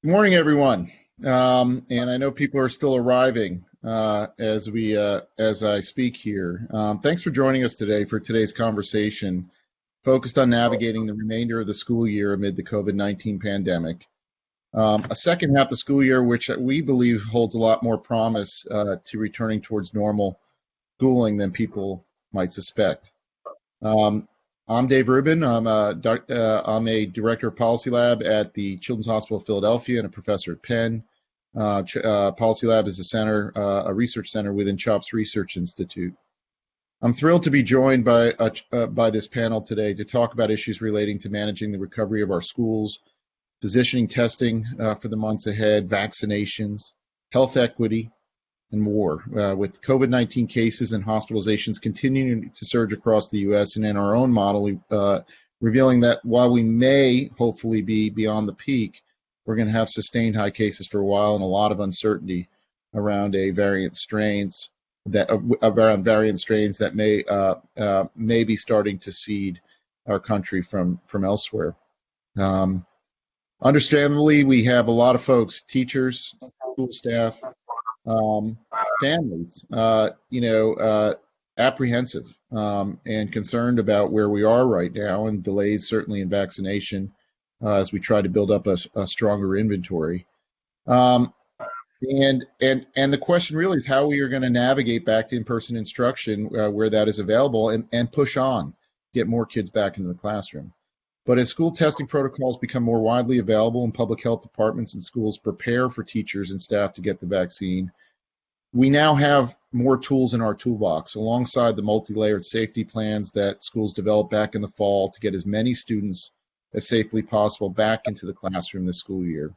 Good morning, everyone. And I know people are still arriving as I speak here. Thanks for joining us today for today's conversation focused on navigating the remainder of the school year amid the COVID-19 pandemic. A second half of the school year, which we believe holds a lot more promise to returning towards normal schooling than people might suspect. I'm Dave Rubin. I'm a director of Policy Lab at the Children's Hospital of Philadelphia and a professor at Penn. Policy Lab is a research center within CHOP's Research Institute. I'm thrilled to be joined by this panel today to talk about issues relating to managing the recovery of our schools, positioning testing for the months ahead, vaccinations, health equity, and more. With COVID-19 cases and hospitalizations continuing to surge across the U.S. and in our own model, revealing that while we may hopefully be beyond the peak, we're going to have sustained high cases for a while and a lot of uncertainty around variant strains that may be starting to seed our country from elsewhere. Understandably, we have a lot of folks, teachers, school staff, families, apprehensive and concerned about where we are right now, and delays certainly in vaccination as we try to build up a stronger inventory. And the question really is how we are going to navigate back to in-person instruction where that is available and push on, get more kids back into the classroom. But as school testing protocols become more widely available and public health departments and schools prepare for teachers and staff to get the vaccine, we now have more tools in our toolbox alongside the multi-layered safety plans that schools developed back in the fall to get as many students as safely possible back into the classroom this school year.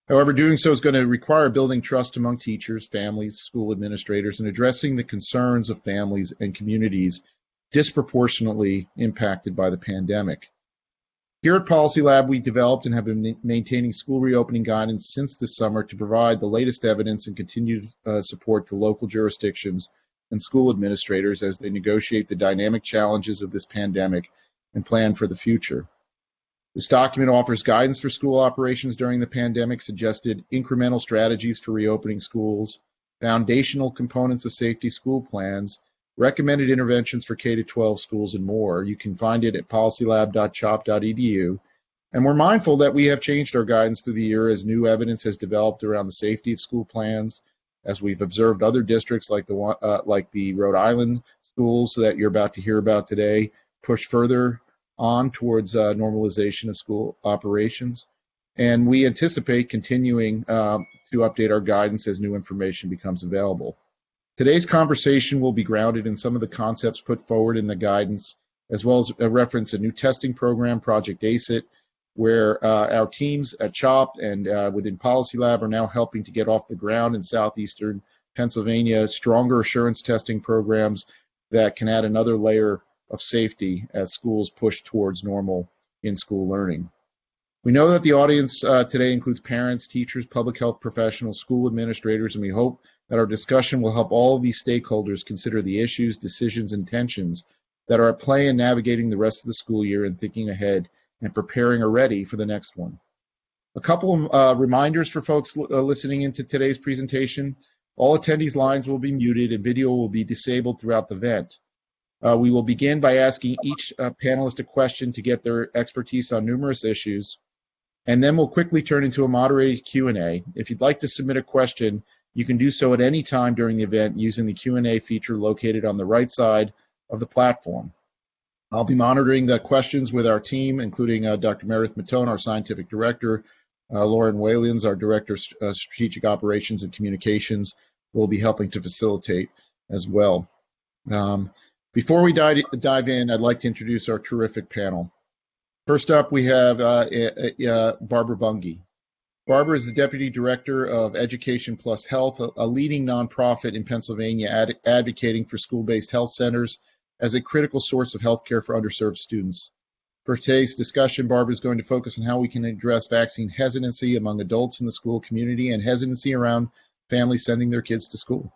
However, doing so is going to require building trust among teachers, families, school administrators, and addressing the concerns of families and communities disproportionately impacted by the pandemic. Here at Policy Lab, we developed and have been maintaining school reopening guidance since this summer to provide the latest evidence and continued support to local jurisdictions and school administrators as they negotiate the dynamic challenges of this pandemic and plan for the future. This document offers guidance for school operations during the pandemic, suggested incremental strategies for reopening schools, foundational components of safety school plans, recommended interventions for K-12 schools, and more. You can find it at policylab.chop.edu. And we're mindful that we have changed our guidance through the year as new evidence has developed around the safety of school plans, as we've observed other districts like the Rhode Island schools that you're about to hear about today push further on towards normalization of school operations. And we anticipate continuing to update our guidance as new information becomes available. Today's conversation will be grounded in some of the concepts put forward in the guidance, as well as a reference a new testing program, Project ACIT, where our teams at CHOP and within Policy Lab are now helping to get off the ground in southeastern Pennsylvania stronger assurance testing programs that can add another layer of safety as schools push towards normal in-school learning. We know that the audience today includes parents, teachers, public health professionals, school administrators, and we hope that our discussion will help all of these stakeholders consider the issues, decisions, and tensions that are at play in navigating the rest of the school year and thinking ahead and preparing already for the next one. A couple of reminders for folks listening into today's presentation. All attendees' lines will be muted and video will be disabled throughout the event. We will begin by asking each panelist a question to get their expertise on numerous issues, and then we'll quickly turn into a moderated Q&A. If you'd like to submit a question, you can do so at any time during the event using the Q&A feature located on the right side of the platform. I'll be monitoring the questions with our team, including Dr. Meredith Matone, our scientific director, Lauren Walians, our director of strategic operations and communications, will be helping to facilitate as well. Before we dive in, I'd like to introduce our terrific panel. First up, we have Barbara Bunge. Barbara is the Deputy Director of Education Plus Health, a leading nonprofit in Pennsylvania advocating for school-based health centers as a critical source of healthcare for underserved students. For today's discussion, Barbara is going to focus on how we can address vaccine hesitancy among adults in the school community and hesitancy around families sending their kids to school.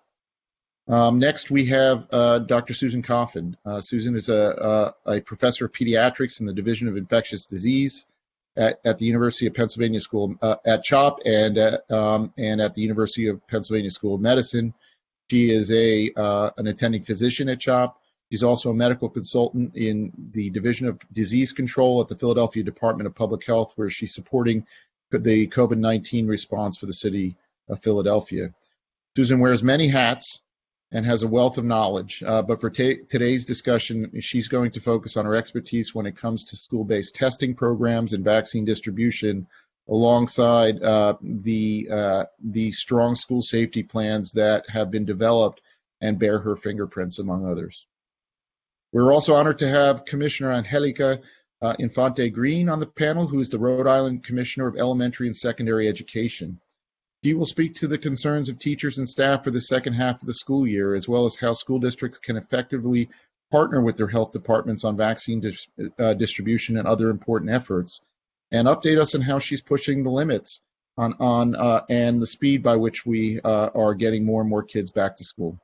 Next, we have Dr. Susan Coffin. Susan is a professor of pediatrics in the Division of Infectious Disease at the University of Pennsylvania School at CHOP and at the University of Pennsylvania School of Medicine. She is an attending physician at CHOP. She's also a medical consultant in the Division of Disease Control at the Philadelphia Department of Public Health, where she's supporting the COVID-19 response for the city of Philadelphia. Susan wears many hats and has a wealth of knowledge, but for today's discussion, she's going to focus on her expertise when it comes to school-based testing programs and vaccine distribution, alongside the strong school safety plans that have been developed and bear her fingerprints, among others. We're also honored to have Commissioner Angelica Infante Green on the panel, who is the Rhode Island Commissioner of Elementary and Secondary Education. She will speak to the concerns of teachers and staff for the second half of the school year, as well as how school districts can effectively partner with their health departments on vaccine distribution and other important efforts, and update us on how she's pushing the limits on and the speed by which we are getting more and more kids back to school.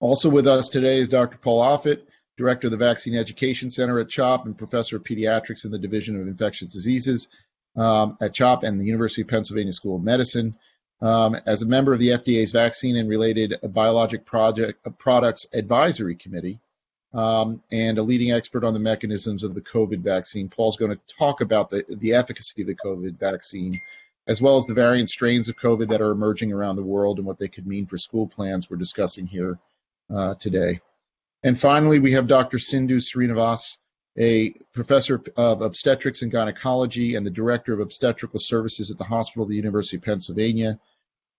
Also with us today is Dr. Paul Offit, Director of the Vaccine Education Center at CHOP and Professor of Pediatrics in the Division of Infectious Diseases at CHOP and the University of Pennsylvania School of Medicine. As a member of the FDA's Vaccine and Related Biologic Products Advisory Committee and a leading expert on the mechanisms of the COVID vaccine, Paul's going to talk about the efficacy of the COVID vaccine, as well as the variant strains of COVID that are emerging around the world and what they could mean for school plans we're discussing here today. And finally, we have Dr. Sindhu Srinivas, a professor of obstetrics and gynecology and the director of obstetrical services at the Hospital of the University of Pennsylvania.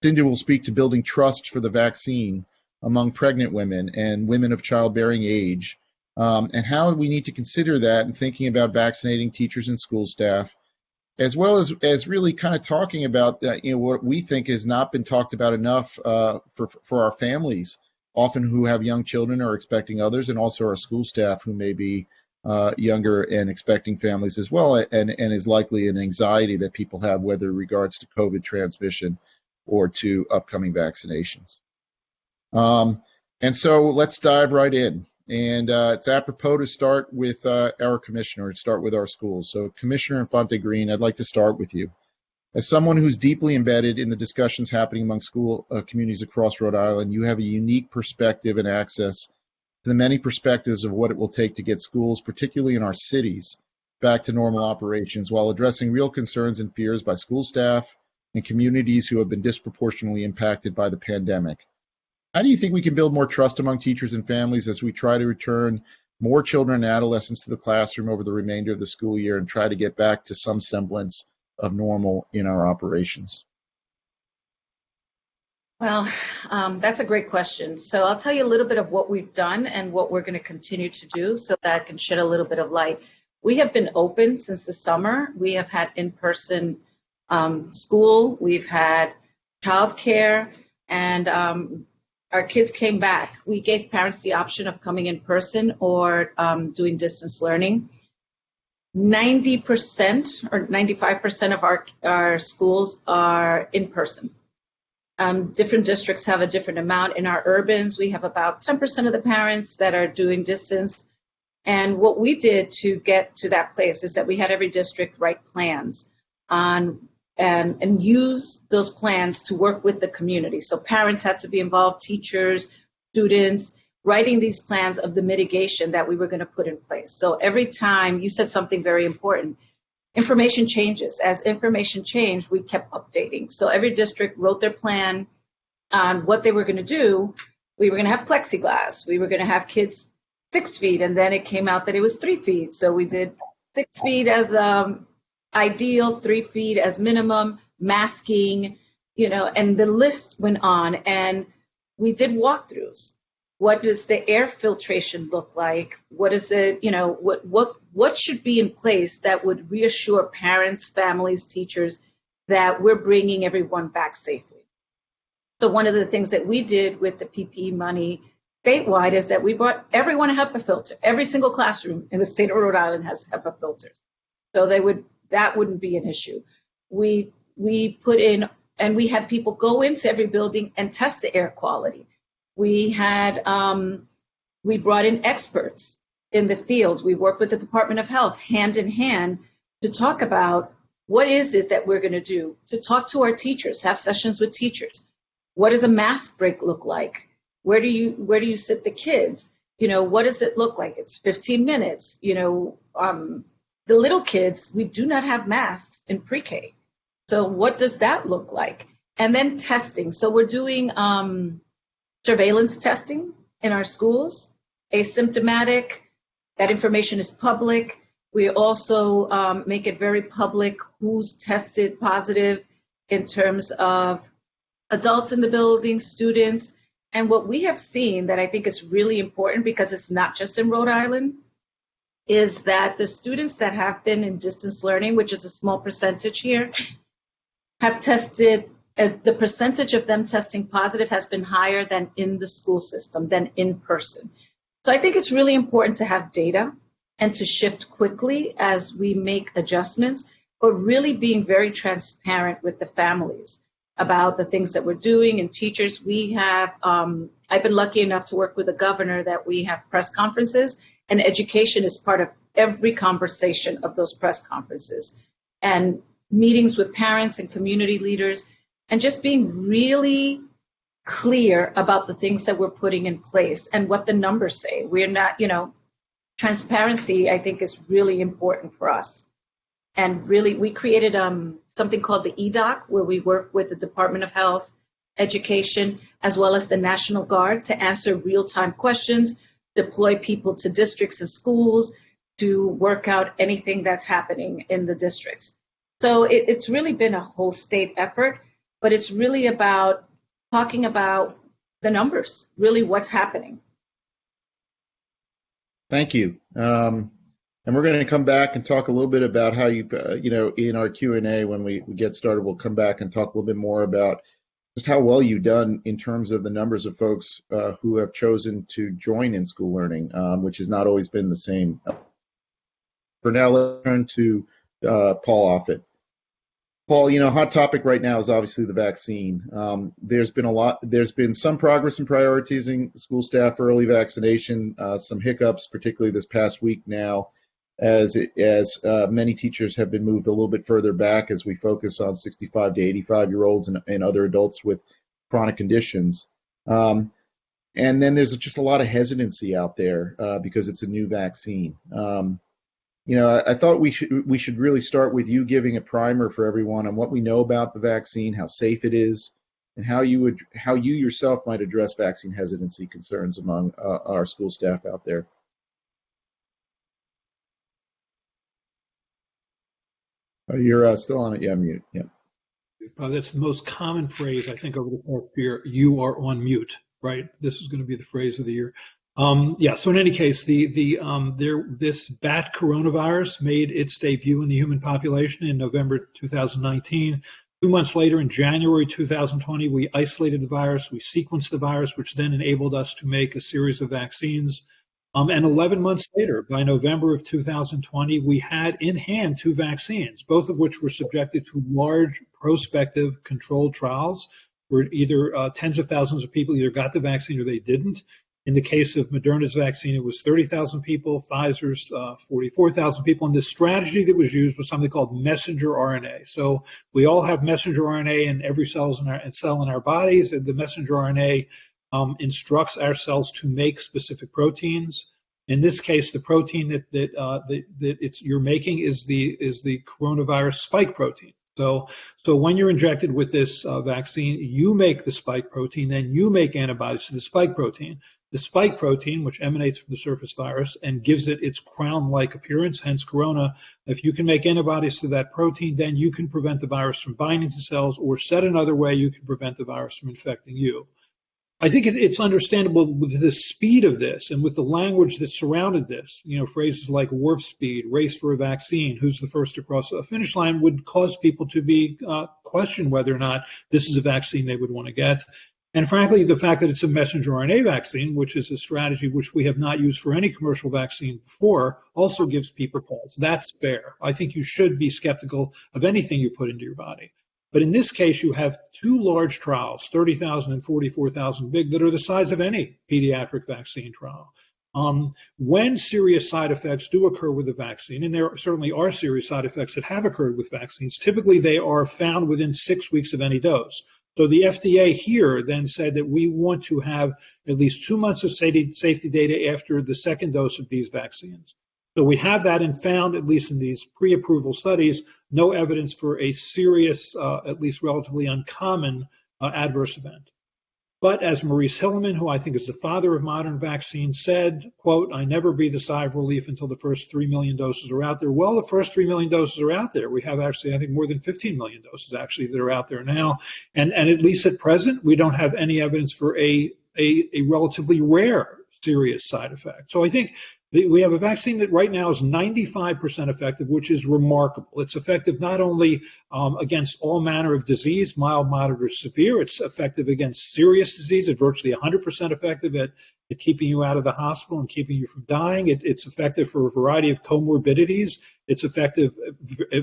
Sindhu will speak to building trust for the vaccine among pregnant women and women of childbearing age, and how we need to consider that in thinking about vaccinating teachers and school staff, as well as really kind of talking about what we think has not been talked about enough for our families, often who have young children or expecting others, and also our school staff who may be younger and expecting families as well, and is likely an anxiety that people have, whether in regards to COVID transmission or to upcoming vaccinations. And so let's dive right in. And it's apropos to start with our commissioner, start with our schools. So Commissioner Infante Green, I'd like to start with you. As someone who's deeply embedded in the discussions happening among school communities across Rhode Island, you have a unique perspective and access to the many perspectives of what it will take to get schools, particularly in our cities, back to normal operations while addressing real concerns and fears by school staff and communities who have been disproportionately impacted by the pandemic. How do you think we can build more trust among teachers and families as we try to return more children and adolescents to the classroom over the remainder of the school year and try to get back to some semblance of normal in our operations? Well, that's a great question. So I'll tell you a little bit of what we've done and what we're going to continue to do so that can shed a little bit of light. We have been open since the summer. We have had in-person school. We've had childcare, and our kids came back. We gave parents the option of coming in person or doing distance learning. 90% or 95% of our schools are in person. Different districts have a different amount. In our urbans, we have about 10% of the parents that are doing distance. And what we did to get to that place is that we had every district write plans on and use those plans to work with the community. So parents had to be involved, teachers, students, writing these plans of the mitigation that we were going to put in place. So every time, you said something very important, information changes. As information changed, we kept updating. So every district wrote their plan on what they were going to do. We were going to have plexiglass. We were going to have kids 6 feet, and then it came out that it was 3 feet. So we did 6 feet as ideal, 3 feet as minimum, masking, and the list went on. And we did walkthroughs. What does the air filtration look like? What is it, what should be in place that would reassure parents, families, teachers that we're bringing everyone back safely? So one of the things that we did with the PPE money statewide is that we brought everyone a HEPA filter. Every single classroom in the state of Rhode Island has HEPA filters. So that wouldn't be an issue. We put in, and we had people go into every building and test the air quality. We brought in experts in the field. We worked with the Department of Health hand in hand to talk about what is it that we're going to do, to talk to our teachers, have sessions with teachers. What does a mask break look like? Where do you sit the kids? What does it look like? It's 15 minutes. The little kids, we do not have masks in pre-K. So what does that look like? And then testing. So we're doing surveillance testing in our schools, asymptomatic. That information is public. We also make it very public who's tested positive in terms of adults in the building, students. And what we have seen that I think is really important, because it's not just in Rhode Island, is that the students that have been in distance learning, which is a small percentage here, have tested, the percentage of them testing positive has been higher than in the school system, than in person. So I think it's really important to have data and to shift quickly as we make adjustments, but really being very transparent with the families about the things that we're doing. And teachers, we have, I've been lucky enough to work with the governor that we have press conferences, and education is part of every conversation of those press conferences, and meetings with parents and community leaders, and just being really clear about the things that we're putting in place and what the numbers say. We're not, transparency, I think, is really important for us. And really, we created something called the EDOC, where we work with the Department of Health, Education, as well as the National Guard to answer real-time questions, deploy people to districts and schools to work out anything that's happening in the districts. So it's really been a whole state effort, but it's really about talking about the numbers, really what's happening. Thank you. And we're going to come back and talk a little bit about how you, in our Q&A when we get started, we'll come back and talk a little bit more about just how well you've done in terms of the numbers of folks who have chosen to join in school learning, which has not always been the same. For now, let's turn to Paul Offit. Paul, hot topic right now is obviously the vaccine. There's been some progress in prioritizing school staff early vaccination, some hiccups, particularly this past week now, as many teachers have been moved a little bit further back as we focus on 65 to 85-year-olds and other adults with chronic conditions. And then there's just a lot of hesitancy out there because it's a new vaccine. I thought we should really start with you giving a primer for everyone on what we know about the vaccine, how safe it is, and how you yourself might address vaccine hesitancy concerns among our school staff out there. You're still on it. Yeah, mute. Yeah. That's the most common phrase I think over the past year. You are on mute, right? This is going to be the phrase of the year. So in any case, this bat coronavirus made its debut in the human population in November 2019. 2 months later, in January 2020, we isolated the virus, we sequenced the virus, which then enabled us to make a series of vaccines. And 11 months later, by November of 2020, we had in hand 2 vaccines, both of which were subjected to large prospective controlled trials, where either tens of thousands of people either got the vaccine or they didn't. In the case of Moderna's vaccine, it was 30,000 people, Pfizer's 44,000 people, and the strategy that was used was something called messenger RNA. So we all have messenger RNA in every cell in our bodies, and the messenger RNA instructs our cells to make specific proteins. In this case, the protein that you're making is the coronavirus spike protein. So when you're injected with this vaccine, you make the spike protein, then you make antibodies to the spike protein. The spike protein, which emanates from the surface virus and gives it its crown-like appearance, hence corona, if you can make antibodies to that protein, then you can prevent the virus from binding to cells, or said another way, you can prevent the virus from infecting you. I think it's understandable with the speed of this and with the language that surrounded this, phrases like warp speed, race for a vaccine, who's the first to cross a finish line, would cause people to be question whether or not this is a vaccine they would want to get. And frankly, the fact that it's a messenger RNA vaccine, which is a strategy which we have not used for any commercial vaccine before, also gives people pause. That's fair. I think you should be skeptical of anything you put into your body. But in this case, you have 2 large trials, 30,000 and 44,000 big, that are the size of any pediatric vaccine trial. When serious side effects do occur with the vaccine, and there certainly are serious side effects that have occurred with vaccines, typically they are found within 6 weeks of any dose. So the FDA here then said that we want to have at least 2 months of safety data after the second dose of these vaccines. So we have that and found, at least in these pre-approval studies, no evidence for a serious, at least relatively uncommon adverse event. But as Maurice Hilleman, who I think is the father of modern vaccines, said, quote, "I never breathe a sigh of relief until the first 3 million doses are out there." Well, the first 3 million doses are out there. We have actually, I think, more than 15 million doses actually that are out there now. And at least at present, we don't have any evidence for a relatively rare serious side effect. So I think we have a vaccine that right now is 95% effective, which is remarkable. It's effective not only against all manner of disease, mild, moderate, or severe. It's effective against serious disease. It's virtually 100% effective at keeping you out of the hospital and keeping you from dying. It's effective for a variety of comorbidities. It's effective,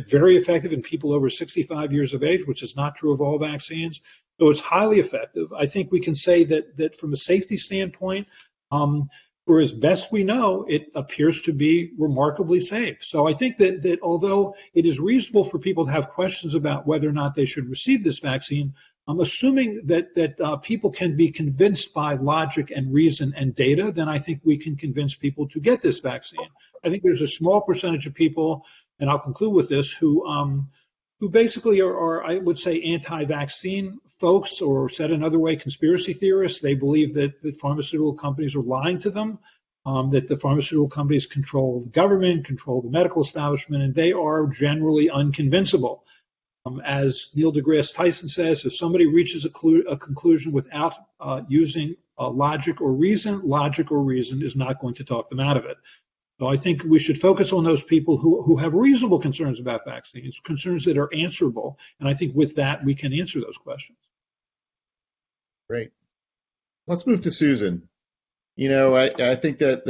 very effective in people over 65 years of age, which is not true of all vaccines. So it's highly effective. I think we can say that from a safety standpoint, for as best we know, it appears to be remarkably safe. So I think that although it is reasonable for people to have questions about whether or not they should receive this vaccine, I'm assuming that people can be convinced by logic and reason and data, then I think we can convince people to get this vaccine. I think there's a small percentage of people, and I'll conclude with this, who basically are, I would say, anti-vaccine folks, or said another way, conspiracy theorists. They believe that pharmaceutical companies are lying to them, that the pharmaceutical companies control the government, control the medical establishment, and they are generally unconvincible. As Neil deGrasse Tyson says, if somebody reaches a conclusion without using logic or reason is not going to talk them out of it. So I think we should focus on those people who have reasonable concerns about vaccines, concerns that are answerable. And I think with that, we can answer those questions. Great. Let's move to Susan. I think that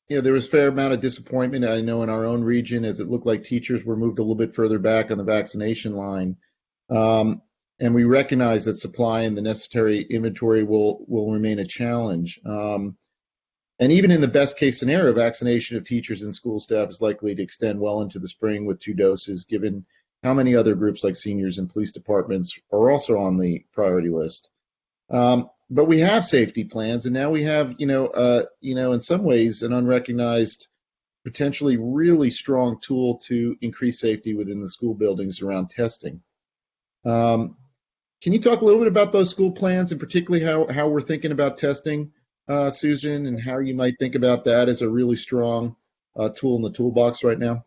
there was a fair amount of disappointment, I know, in our own region, as it looked like teachers were moved a little bit further back on the vaccination line. And we recognize that supply and the necessary inventory will remain a challenge. And even in the best case scenario, vaccination of teachers and school staff is likely to extend well into the spring with 2 doses, given how many other groups like seniors and police departments are also on the priority list. But we have safety plans, and now we have, in some ways, an unrecognized, potentially really strong tool to increase safety within the school buildings around testing. Can you talk a little bit about those school plans, and particularly how we're thinking about testing, Susan, and how you might think about that as a really strong tool in the toolbox right now?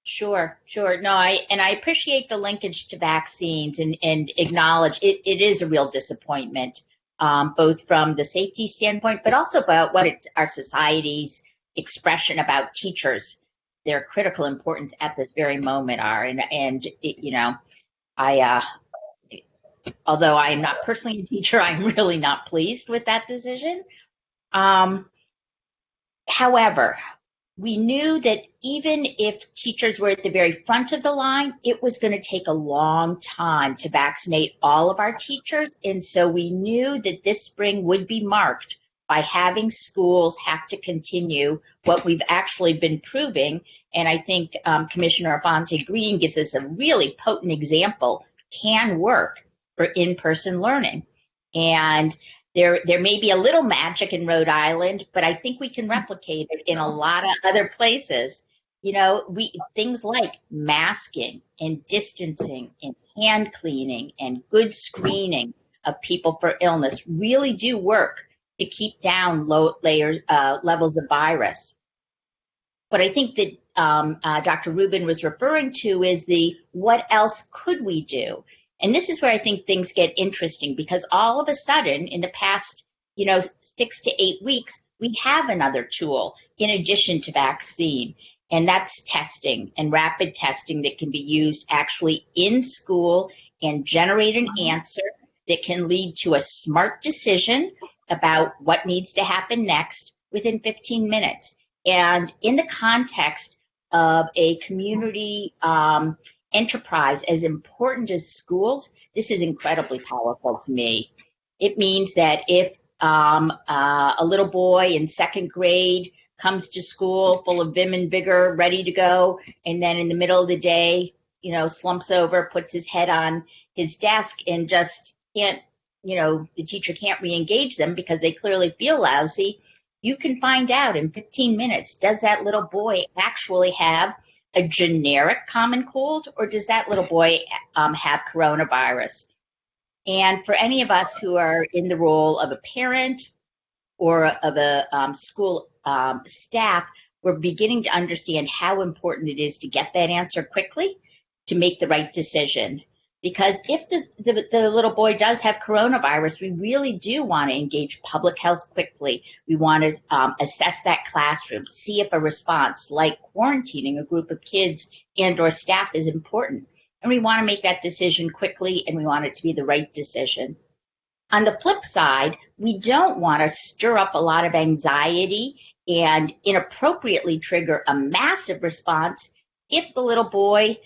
Sure. No, I appreciate the linkage to vaccines and acknowledge it is a real disappointment, both from the safety standpoint, but also about what our society's expression about teachers, their critical importance at this very moment are. Although I am not personally a teacher, I'm really not pleased with that decision. However, we knew that even if teachers were at the very front of the line, it was going to take a long time to vaccinate all of our teachers. And so we knew that this spring would be marked by having schools have to continue what we've actually been proving. And I think Commissioner Avante Green gives us a really potent example, can work for in-person learning. And there may be a little magic in Rhode Island, but I think we can replicate it in a lot of other places. Things like masking and distancing and hand cleaning and good screening of people for illness really do work to keep down low levels of virus. What I think that Dr. Rubin was referring to is what else could we do? And this is where I think things get interesting, because all of a sudden in the past, 6 to 8 weeks, we have another tool in addition to vaccine, and that's testing and rapid testing that can be used actually in school and generate an answer that can lead to a smart decision about what needs to happen next within 15 minutes. And in the context of a community enterprise as important as schools, this is incredibly powerful to me. It means that if a little boy in second grade comes to school full of vim and vigor, ready to go, and then in the middle of the day, slumps over, puts his head on his desk and just can't, the teacher can't re-engage them because they clearly feel lousy. You can find out in 15 minutes, does that little boy actually have a generic common cold, or does that little boy have coronavirus? And for any of us who are in the role of a parent or of a school staff, we're beginning to understand how important it is to get that answer quickly to make the right decision. Because if the little boy does have coronavirus, we really do want to engage public health quickly. We want to assess that classroom, see if a response like quarantining a group of kids and or staff is important. And we want to make that decision quickly, and we want it to be the right decision. On the flip side, we don't want to stir up a lot of anxiety and inappropriately trigger a massive response if the little boy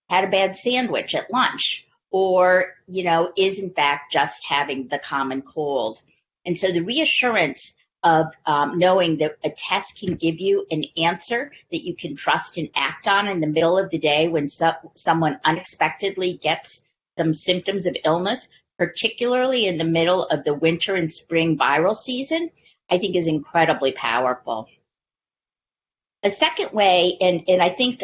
had a bad sandwich at lunch or, is in fact just having the common cold. And so the reassurance of knowing that a test can give you an answer that you can trust and act on in the middle of the day when someone unexpectedly gets some symptoms of illness, particularly in the middle of the winter and spring viral season, I think is incredibly powerful. A second way, and I think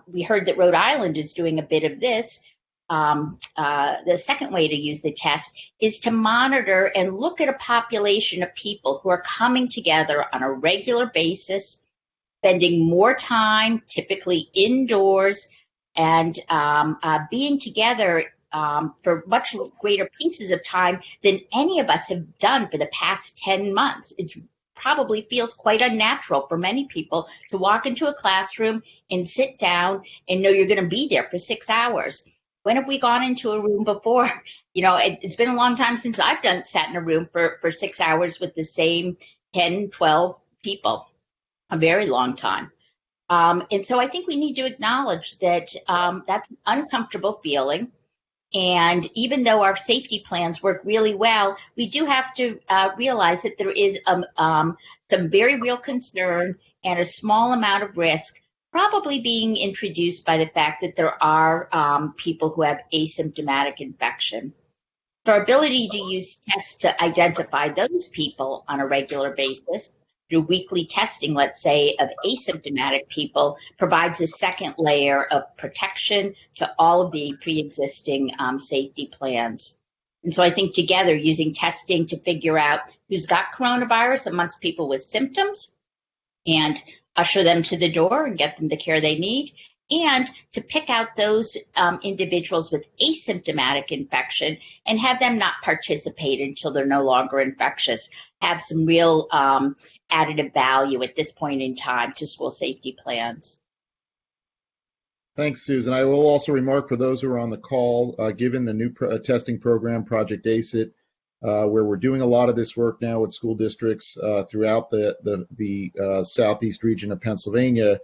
we heard that Rhode Island is doing a bit of this, the second way to use the test is to monitor and look at a population of people who are coming together on a regular basis, spending more time, typically indoors, and being together for much greater pieces of time than any of us have done for the past 10 months. It probably feels quite unnatural for many people to walk into a classroom and sit down and know you're going to be there for 6 hours. When have we gone into a room before? It's been a long time since I've sat in a room for 6 hours with the same 10, 12 people, a very long time. And so I think we need to acknowledge that that's an uncomfortable feeling. And even though our safety plans work really well, we do have to realize that there is some very real concern and a small amount of risk probably being introduced by the fact that there are people who have asymptomatic infection. So our ability to use tests to identify those people on a regular basis through weekly testing, let's say, of asymptomatic people provides a second layer of protection to all of the pre-existing safety plans. And so I think together, using testing to figure out who's got coronavirus amongst people with symptoms and usher them to the door and get them the care they need, and to pick out those individuals with asymptomatic infection and have them not participate until they're no longer infectious, have some real additive value at this point in time to school safety plans. Thanks, Susan. I will also remark for those who are on the call, given the new testing program, Project ACIT, where we're doing a lot of this work now with school districts throughout the southeast region of Pennsylvania,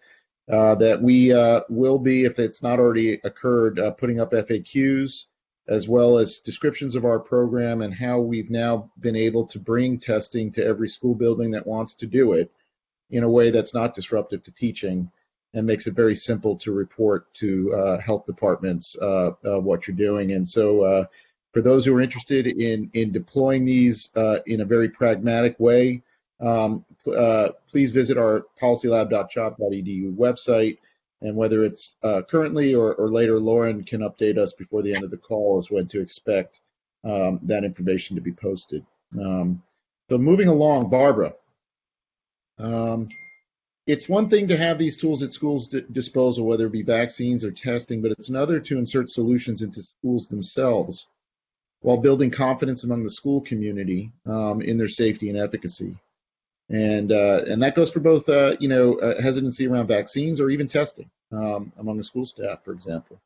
that we will be, if it's not already occurred, putting up FAQs as well as descriptions of our program and how we've now been able to bring testing to every school building that wants to do it in a way that's not disruptive to teaching and makes it very simple to report to health departments what you're doing. And so for those who are interested in deploying these in a very pragmatic way, please visit our policylab.chop.edu website, and whether it's currently or later, Lauren can update us before the end of the call as when to expect that information to be posted. So moving along, Barbara, it's one thing to have these tools at schools' disposal, whether it be vaccines or testing, but it's another to insert solutions into schools themselves while building confidence among the school community in their safety and efficacy. And that goes for both, hesitancy around vaccines or even testing among the school staff, for example.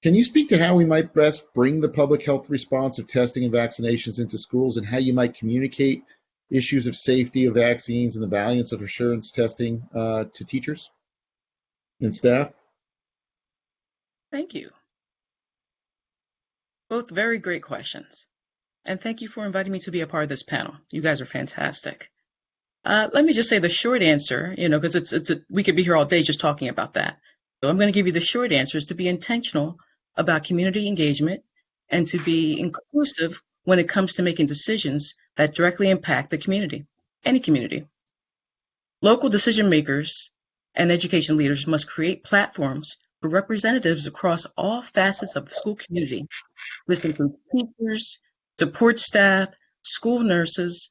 Can you speak to how we might best bring the public health response of testing and vaccinations into schools and how you might communicate issues of safety of vaccines and the valiance of assurance testing to teachers and staff? Thank you. Both very great questions. and thank you for inviting me to be a part of this panel. You guys are fantastic. Let me just say the short answer, because we could be here all day just talking about that. So I'm going to give you the short answer is to be intentional about community engagement and to be inclusive when it comes to making decisions that directly impact the community, any community. Local decision makers and education leaders must create platforms for representatives across all facets of the school community. This includes teachers, support staff, school nurses,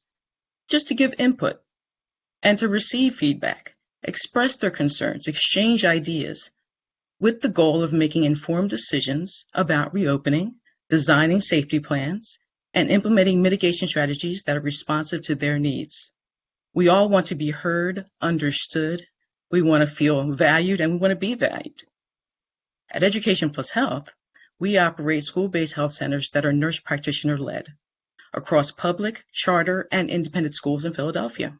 just to give input and to receive feedback, express their concerns, exchange ideas, with the goal of making informed decisions about reopening, designing safety plans, and implementing mitigation strategies that are responsive to their needs. We all want to be heard, understood, we want to feel valued, and we want to be valued. At Education Plus Health, we operate school-based health centers that are nurse practitioner-led across public, charter, and independent schools in Philadelphia.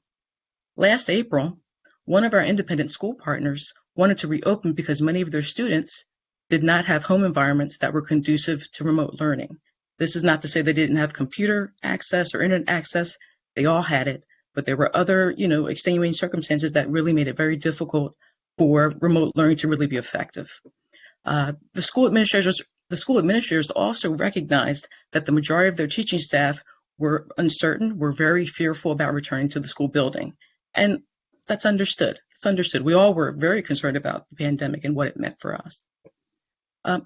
Last April, one of our independent school partners wanted to reopen because many of their students did not have home environments that were conducive to remote learning. This is not to say they didn't have computer access or internet access. They all had it, but there were other, extenuating circumstances that really made it very difficult for remote learning to really be effective. The school administrators also recognized that the majority of their teaching staff were uncertain, were very fearful about returning to the school building. And that's understood. It's understood. We all were very concerned about the pandemic and what it meant for us.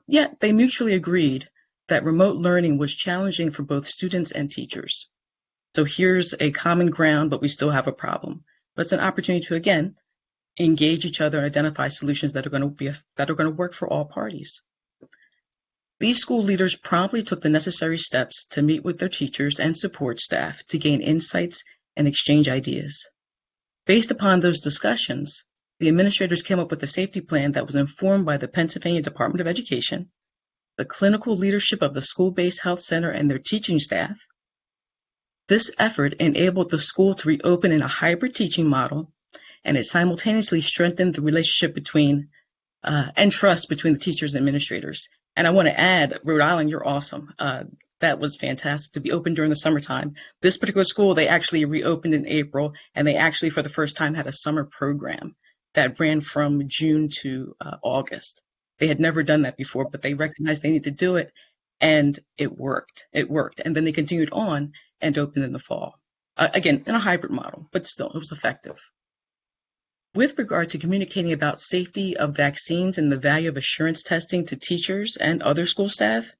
Yet they mutually agreed that remote learning was challenging for both students and teachers. So here's a common ground, but we still have a problem. But it's an opportunity to, again, engage each other and identify solutions that are going to work for all parties. These school leaders promptly took the necessary steps to meet with their teachers and support staff to gain insights and exchange ideas. Based upon those discussions, the administrators came up with a safety plan that was informed by the Pennsylvania Department of Education, the clinical leadership of the school-based health center and their teaching staff. This effort enabled the school to reopen in a hybrid teaching model, and it simultaneously strengthened the relationship between and trust between the teachers and administrators. And I want to add, Rhode Island, you're awesome. That was fantastic to be open during the summertime. This particular school, they actually reopened in April, and they actually, for the first time, had a summer program that ran from June to August. They had never done that before, but they recognized they needed to do it, and it worked. It worked. And then they continued on and opened in the fall. Again, in a hybrid model, but still, it was effective. With regard to communicating about safety of vaccines and the value of assurance testing to teachers and other school staff,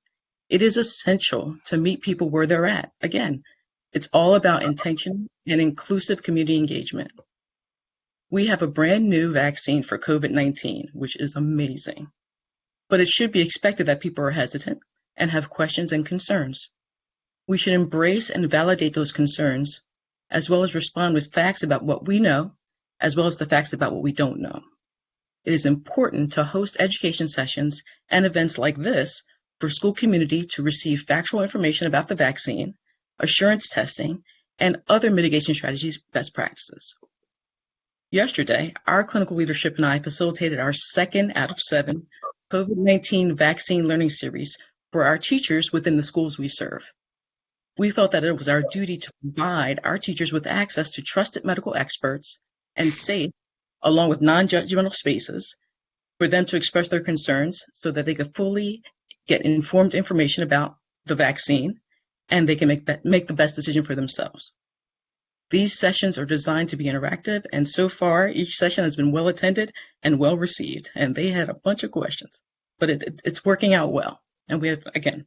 it is essential to meet people where they're at. Again, it's all about intention and inclusive community engagement. We have a brand new vaccine for COVID-19, which is amazing. But it should be expected that people are hesitant and have questions and concerns. We should embrace and validate those concerns, as well as respond with facts about what we know, as well as the facts about what we don't know. It is important to host education sessions and events like this for school community to receive factual information about the vaccine, assurance testing, and other mitigation strategies best practices. Yesterday, our clinical leadership and I facilitated our second out of 7 COVID-19 vaccine learning series for our teachers within the schools we serve. We felt that it was our duty to provide our teachers with access to trusted medical experts and safe, along with non-judgmental spaces, for them to express their concerns so that they could fully get informed information about the vaccine, and they can make the best decision for themselves. These sessions are designed to be interactive, and so far, each session has been well attended and well received, and they had a bunch of questions, but it's working out well. And we have, again,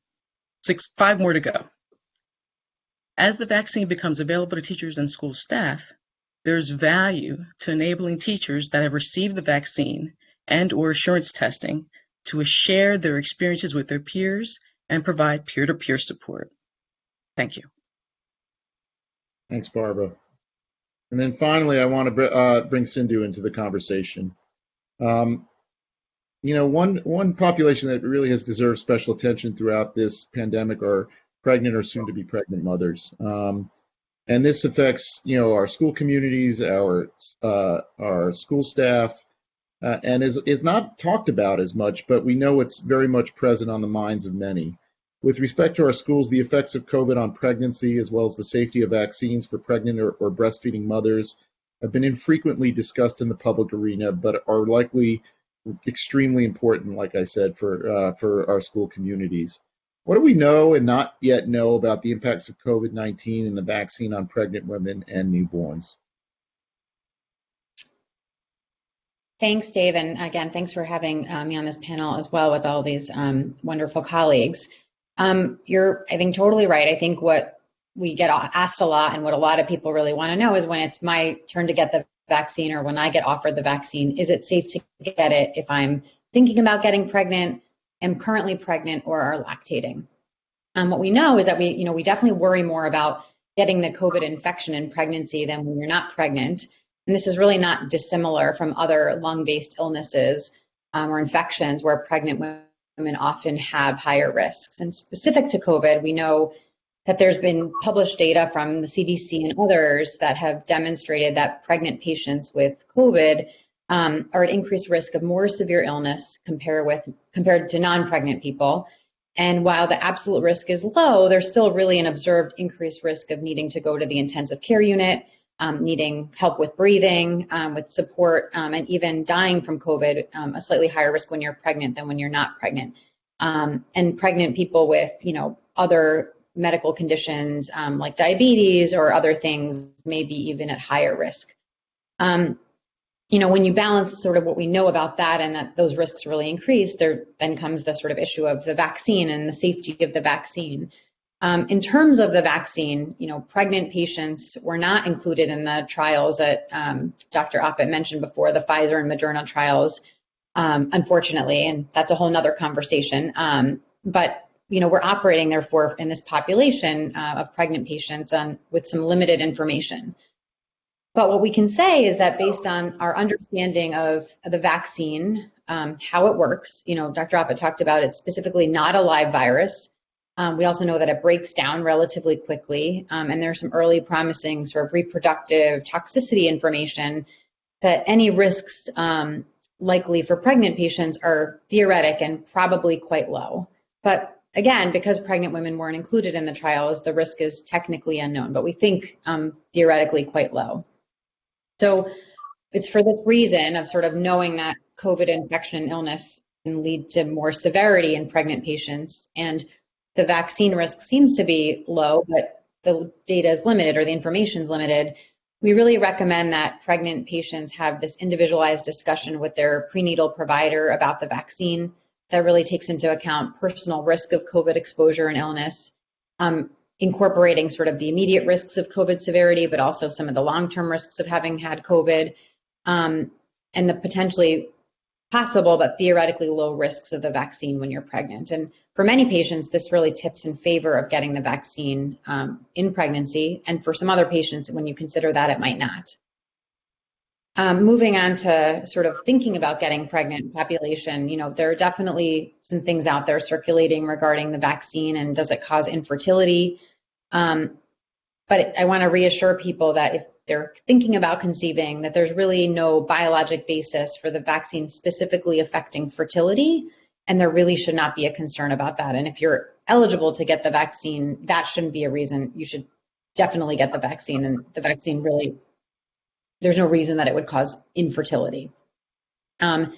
5 more to go. As the vaccine becomes available to teachers and school staff, there's value to enabling teachers that have received the vaccine and or assurance testing to share their experiences with their peers and provide peer-to-peer support. Thank you. Thanks, Barbara. And then finally, I want to bring Sindhu into the conversation. One population that really has deserved special attention throughout this pandemic are pregnant or soon-to-be pregnant mothers. And this affects, our school communities, our school staff, and is not talked about as much, but we know it's very much present on the minds of many. With respect to our schools, the effects of COVID on pregnancy, as well as the safety of vaccines for pregnant or breastfeeding mothers, have been infrequently discussed in the public arena, but are likely extremely important, like I said, for our school communities. What do we know and not yet know about the impacts of COVID-19 and the vaccine on pregnant women and newborns? Thanks, Dave. And again, thanks for having me on this panel as well with all these wonderful colleagues. You're, I think, totally right. I think what we get asked a lot and what a lot of people really want to know is when it's my turn to get the vaccine or when I get offered the vaccine, is it safe to get it if I'm thinking about getting pregnant, am currently pregnant, or are lactating? What we know is that we definitely worry more about getting the COVID infection in pregnancy than when you're not pregnant. And this is really not dissimilar from other lung-based illnesses or infections where pregnant women often have higher risks. And specific to COVID, we know that there's been published data from the CDC and others that have demonstrated that pregnant patients with COVID are at increased risk of more severe illness compared to non-pregnant people. And while the absolute risk is low, there's still really an observed increased risk of needing to go to the intensive care unit, needing help with breathing, with support, and even dying from COVID, a slightly higher risk when you're pregnant than when you're not pregnant. And pregnant people with, other medical conditions like diabetes or other things may be even at higher risk. When you balance sort of what we know about that and that those risks really increase, there then comes the sort of issue of the vaccine and the safety of the vaccine. In terms of the vaccine, pregnant patients were not included in the trials that Dr. Offit mentioned before, the Pfizer and Moderna trials, unfortunately, and that's a whole nother conversation. But we're operating, therefore, in this population of pregnant patients with some limited information. But what we can say is that based on our understanding of the vaccine, how it works, Dr. Offit talked about it's specifically not a live virus. We also know that it breaks down relatively quickly, and there's some early promising sort of reproductive toxicity information that any risks likely for pregnant patients are theoretic and probably quite low. But again, because pregnant women weren't included in the trials, the risk is technically unknown, but we think theoretically quite low. So it's for this reason of sort of knowing that COVID infection and illness can lead to more severity in pregnant patients, and the vaccine risk seems to be low, but the data is limited or the information is limited. We really recommend that pregnant patients have this individualized discussion with their prenatal provider about the vaccine that really takes into account personal risk of COVID exposure and illness, incorporating sort of the immediate risks of COVID severity, but also some of the long-term risks of having had COVID, and the potentially possible but theoretically low risks of the vaccine when you're pregnant. And for many patients, this really tips in favor of getting the vaccine in pregnancy. And for some other patients, when you consider that, it might not. Moving on to sort of thinking about getting pregnant population, there are definitely some things out there circulating regarding the vaccine and does it cause infertility? But I want to reassure people that if they're thinking about conceiving, that there's really no biologic basis for the vaccine specifically affecting fertility, and there really should not be a concern about that. And if you're eligible to get the vaccine, that shouldn't be a reason. You should definitely get the vaccine, and the vaccine really, there's no reason that it would cause infertility. And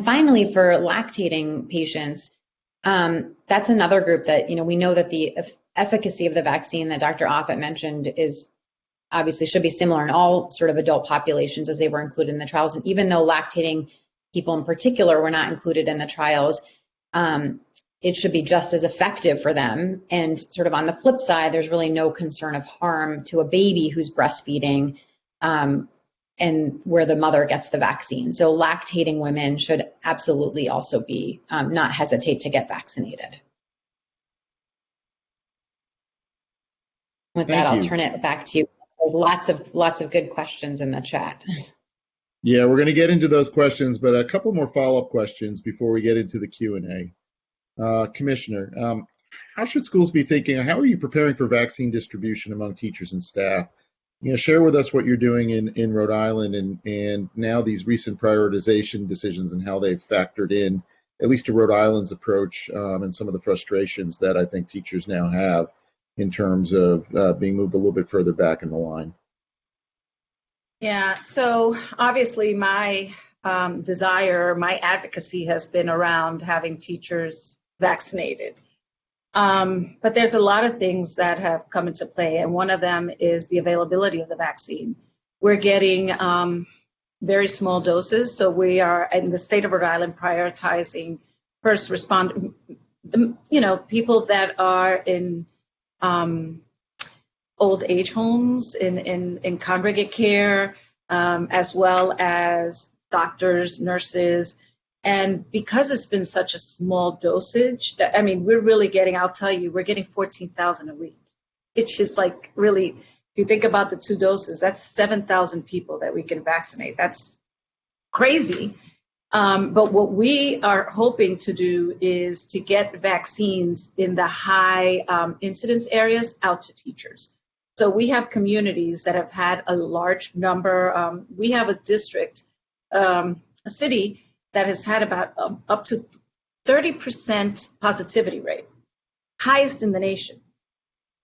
finally, for lactating patients, that's another group that, we know that the efficacy of the vaccine that Dr. Offit mentioned is obviously should be similar in all sort of adult populations as they were included in the trials. And even though lactating people in particular were not included in the trials, it should be just as effective for them. And sort of on the flip side, there's really no concern of harm to a baby who's breastfeeding and where the mother gets the vaccine. So lactating women should absolutely also be not hesitate to get vaccinated. With that, I'll turn it back to you. There's lots of good questions in the chat. Yeah, we're going to get into those questions, but a couple more follow-up questions before we get into the Q&A. Commissioner, how should schools be thinking? How are you preparing for vaccine distribution among teachers and staff? Share with us what you're doing in Rhode Island and now these recent prioritization decisions and how they've factored in at least to Rhode Island's approach and some of the frustrations that I think teachers now have in terms of being moved a little bit further back in the line. Yeah, so obviously my desire, my advocacy has been around having teachers vaccinated. But there's a lot of things that have come into play, and one of them is the availability of the vaccine. We're getting very small doses, so we are in the state of Rhode Island prioritizing first respond, people that are in old age homes, in congregate care, as well as doctors, nurses. And because it's been such a small dosage, I mean, we're really getting, I'll tell you, we're getting 14,000 a week, which is like really, if you think about the 2 doses, that's 7,000 people that we can vaccinate. That's crazy. But what we are hoping to do is to get vaccines in the high incidence areas out to teachers. So we have communities that have had a large number. We have a district, a city that has had about up to 30% positivity rate, highest in the nation.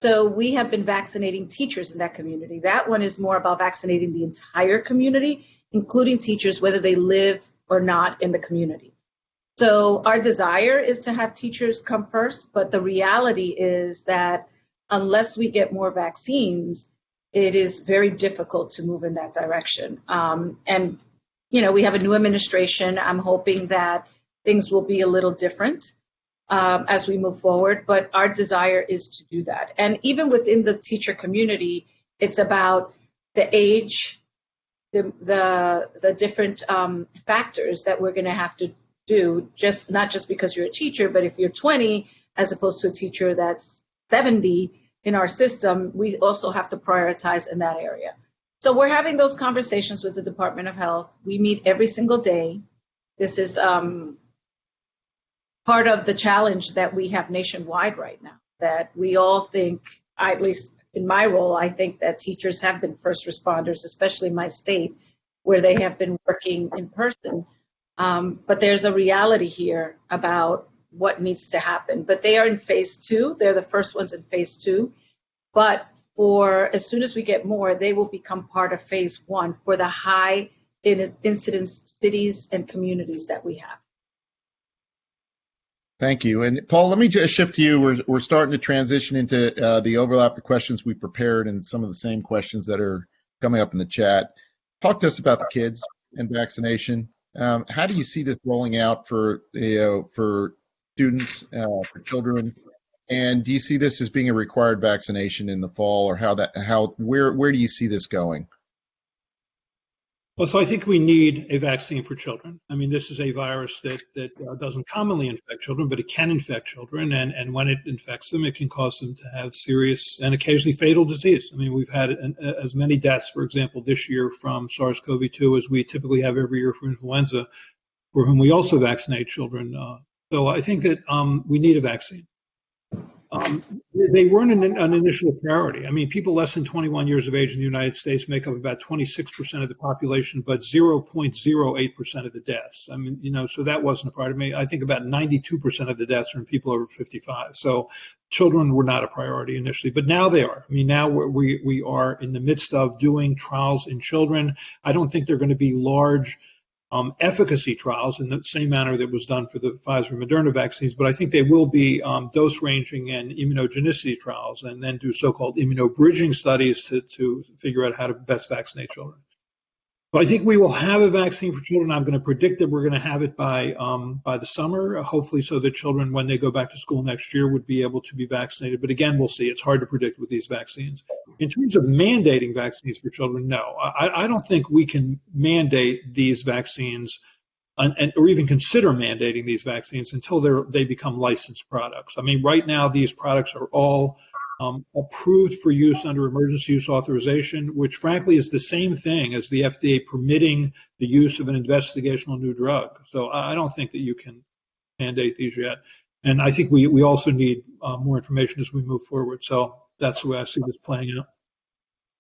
So we have been vaccinating teachers in that community. That one is more about vaccinating the entire community, including teachers, whether they live or not in the community. So our desire is to have teachers come first, but the reality is that unless we get more vaccines, it is very difficult to move in that direction. And we have a new administration. I'm hoping that things will be a little different as we move forward, but our desire is to do that. And even within the teacher community, it's about the age, the different factors that we're going to have to do, not just because you're a teacher, but if you're 20 as opposed to a teacher that's 70 in our system, we also have to prioritize in that area. So we're having those conversations with the Department of Health. We meet every single day. This is part of the challenge that we have nationwide right now, that we all think, at least in my role, I think that teachers have been first responders, especially in my state, where they have been working in person. But there's a reality here about what needs to happen. But they are in phase 2. They're the first ones in phase 2. But as soon as we get more, they will become part of phase 1 for the high incidence cities and communities that we have. Thank you. And Paul, let me just shift to you. We're starting to transition into the overlap, the questions we prepared, and some of the same questions that are coming up in the chat. Talk to us about the kids and vaccination. How do you see this rolling out for students, for children? And do you see this as being a required vaccination in the fall, or where do you see this going? Well, so I think we need a vaccine for children. I mean, this is a virus that doesn't commonly infect children, but it can infect children. And when it infects them, it can cause them to have serious and occasionally fatal disease. I mean, we've had as many deaths, for example, this year from SARS-CoV-2 as we typically have every year for influenza, for whom we also vaccinate children. So I think that we need a vaccine. They weren't an initial priority. I mean, people less than 21 years of age in the United States make up about 26% of the population, but 0.08% of the deaths. I mean, so that wasn't a priority. I think about 92% of the deaths are in people over 55. So children were not a priority initially, but now they are. I mean, now we are in the midst of doing trials in children. I don't think they're going to be large efficacy trials in the same manner that was done for the Pfizer and Moderna vaccines, but I think they will be dose ranging and immunogenicity trials, and then do so-called immunobridging studies to figure out how to best vaccinate children. But I think we will have a vaccine for children. I'm going to predict that we're going to have it by the summer, hopefully, so that children, when they go back to school next year, would be able to be vaccinated. But again, we'll see. It's hard to predict with these vaccines. In terms of mandating vaccines for children, no. I don't think we can mandate these vaccines or even consider mandating these vaccines until they become licensed products. I mean, right now, these products are all approved for use under emergency use authorization, which frankly is the same thing as the FDA permitting the use of an investigational new drug. So I don't think that you can mandate these yet. And I think we also need more information as we move forward. So that's the way I see this playing out.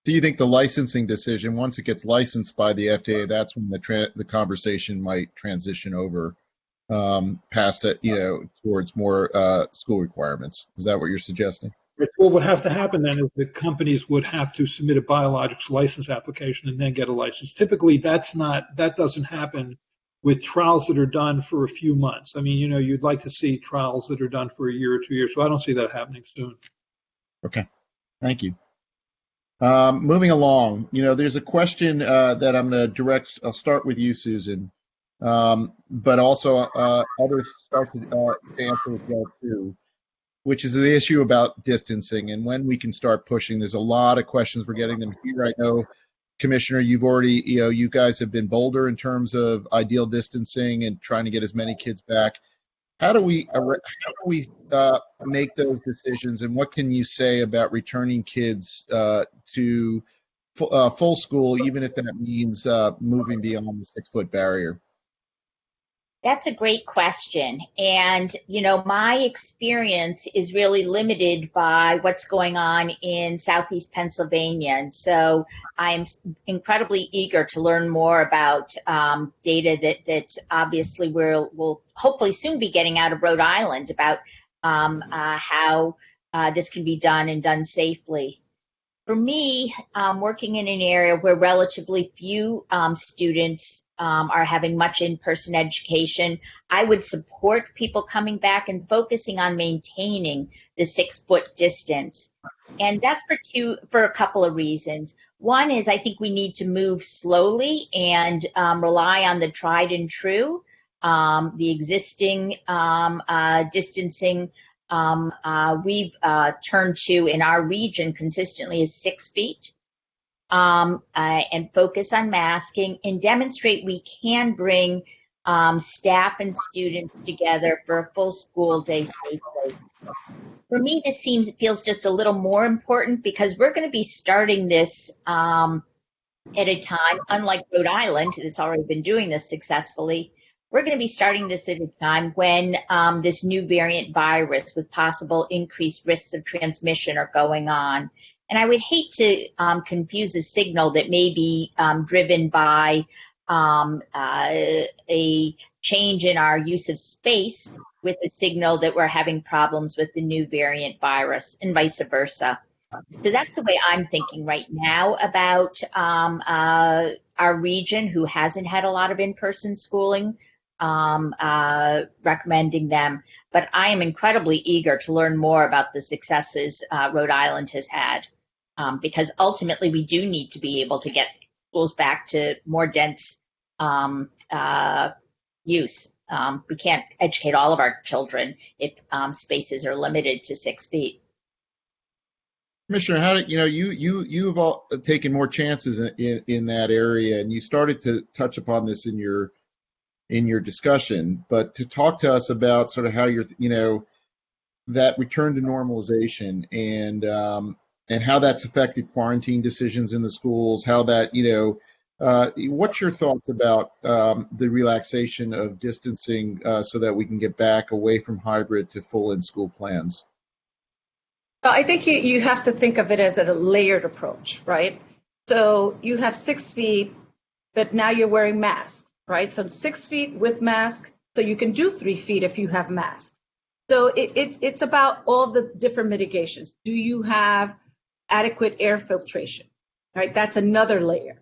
Do you think the licensing decision, once it gets licensed by the FDA, that's when the conversation might transition over past it, towards more school requirements. Is that what you're suggesting? What would have to happen then is that companies would have to submit a biologics license application and then get a license. Typically, that doesn't happen with trials that are done for a few months. I mean, you'd like to see trials that are done for a year or 2 years, so I don't see that happening soon. Okay, thank you. Moving along, there's a question that I'm going to direct. I'll start with you, Susan, but also others start to answer as well too, which is the issue about distancing and when we can start pushing. There's a lot of questions. We're getting them here. I know, Commissioner, you've already, you guys have been bolder in terms of ideal distancing and trying to get as many kids back. How do we make those decisions, and what can you say about returning kids to full school, even if that means moving beyond the 6-foot barrier? That's a great question. And, my experience is really limited by what's going on in Southeast Pennsylvania. And so I'm incredibly eager to learn more about data that obviously we'll hopefully soon be getting out of Rhode Island about how this can be done and done safely. For me, working in an area where relatively few students are having much in-person education, I would support people coming back and focusing on maintaining the 6-foot distance. And that's for a couple of reasons. One is I think we need to move slowly and rely on the tried and true. The existing distancing we've turned to in our region consistently is 6 feet. And focus on masking and demonstrate we can bring staff and students together for a full school day safely. For me, this feels just a little more important because we're going to be starting this at a time, unlike Rhode Island, that's already been doing this successfully. We're going to be starting this at a time when this new variant virus with possible increased risks of transmission are going on. And I would hate to confuse a signal that may be driven by a change in our use of space with a signal that we're having problems with the new variant virus and vice versa. So that's the way I'm thinking right now about our region who hasn't had a lot of in-person schooling, recommending them. But I am incredibly eager to learn more about the successes Rhode Island has had. Because ultimately we do need to be able to get schools back to more dense use. We can't educate all of our children if spaces are limited to 6 feet. Commissioner, how did you've all taken more chances in that area, and you started to touch upon this in your discussion, but to talk to us about sort of how you're that return to normalization and how that's affected quarantine decisions in the schools, how that, what's your thoughts about the relaxation of distancing so that we can get back away from hybrid to full in-school plans? Well, I think you have to think of it as a layered approach, right? So you have 6 feet, but now you're wearing masks, right? So 6 feet with mask, so you can do 3 feet if you have masks. So it's about all the different mitigations. Do you have adequate air filtration, right? That's another layer.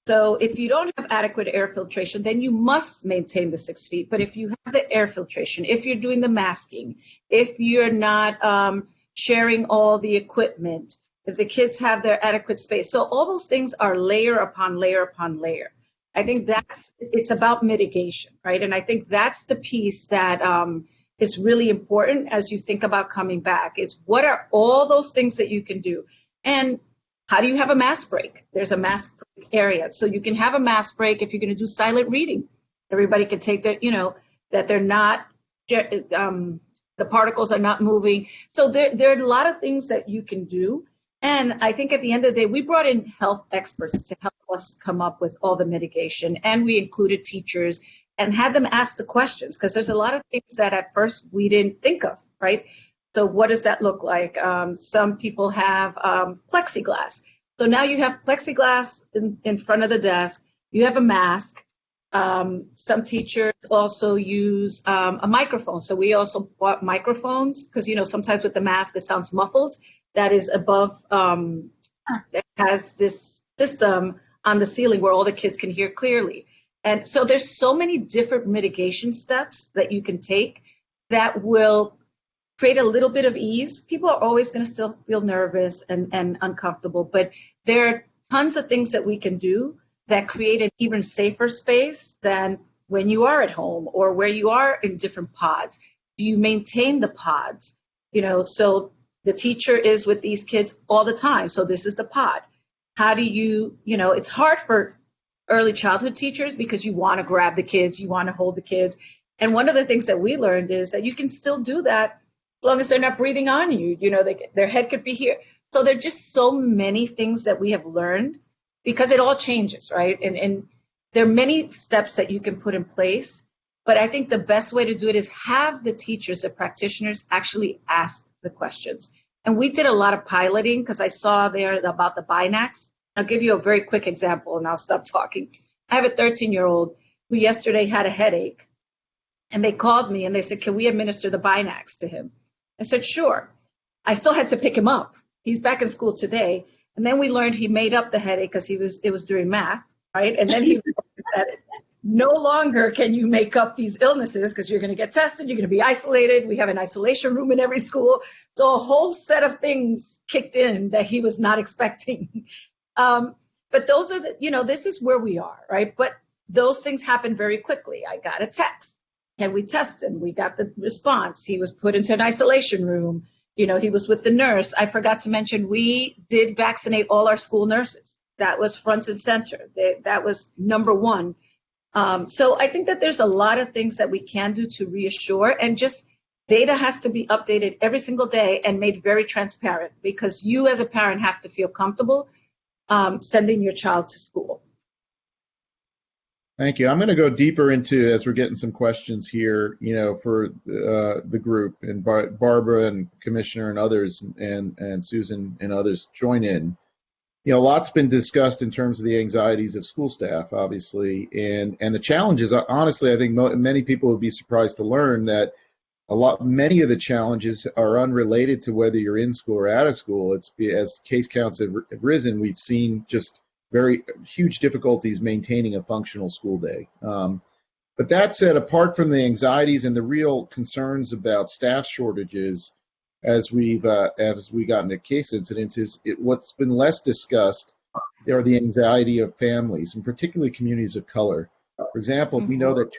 So if you don't have adequate air filtration, then you must maintain the 6 feet. But if you have the air filtration, if you're doing the masking, if you're not sharing all the equipment, if the kids have their adequate space. So all those things are layer upon layer upon layer. I think it's about mitigation, right? And I think that's the piece that is really important as you think about coming back, is what are all those things that you can do? And how do you have a mask break? There's a mask break area. So you can have a mask break if you're going to do silent reading. Everybody can take their, that they're not, the particles are not moving. So there are a lot of things that you can do. And I think at the end of the day, we brought in health experts to help us come up with all the mitigation. And we included teachers and had them ask the questions, because there's a lot of things that at first we didn't think of, right? So what does that look like? Some people have plexiglass. So now you have plexiglass in front of the desk, you have a mask, Some teachers also use a microphone. So we also bought microphones because, sometimes with the mask, it sounds muffled. That is above, that has this system on the ceiling where all the kids can hear clearly. And so there's so many different mitigation steps that you can take that will create a little bit of ease. People are always going to still feel nervous and uncomfortable, but there are tons of things that we can do that create an even safer space than when you are at home or where you are in different pods. Do you maintain the pods? So the teacher is with these kids all the time. So this is the pod. How do it's hard for early childhood teachers because you want to grab the kids, you want to hold the kids. And one of the things that we learned is that you can still do that as long as they're not breathing on you. Their head could be here. So there are just so many things that we have learned because it all changes, right? And there are many steps that you can put in place. But I think the best way to do it is have the teachers, the practitioners, actually ask the questions. And we did a lot of piloting because I saw there about the binacs. I'll give you a very quick example and I'll stop talking. I have a 13-year-old who yesterday had a headache. And they called me and they said, can we administer the binacs to him? I said, sure. I still had to pick him up. He's back in school today. And then we learned he made up the headache because it was during math, right? And then he said, no longer can you make up these illnesses because you're going to get tested, you're going to be isolated. We have an isolation room in every school. So a whole set of things kicked in that he was not expecting. But those are this is where we are, right? But those things happen very quickly. I got a text. Can we test him? We got the response. He was put into an isolation room. He was with the nurse. I forgot to mention, we did vaccinate all our school nurses. That was front and center. That was number one. So I think that there's a lot of things that we can do to reassure, and just data has to be updated every single day and made very transparent because you as a parent have to feel comfortable sending your child to school. Thank you. I'm going to go deeper into, as we're getting some questions here, for the group, and Barbara and Commissioner and others, and Susan and others join in. A lot's been discussed in terms of the anxieties of school staff, obviously, and the challenges. Honestly, I think many people would be surprised to learn that many of the challenges are unrelated to whether you're in school or out of school. It's as case counts have risen, we've seen just very huge difficulties maintaining a functional school day. But that said, apart from the anxieties and the real concerns about staff shortages, as we got into case incidents, what's been less discussed are the anxiety of families, and particularly communities of color. For example, we know that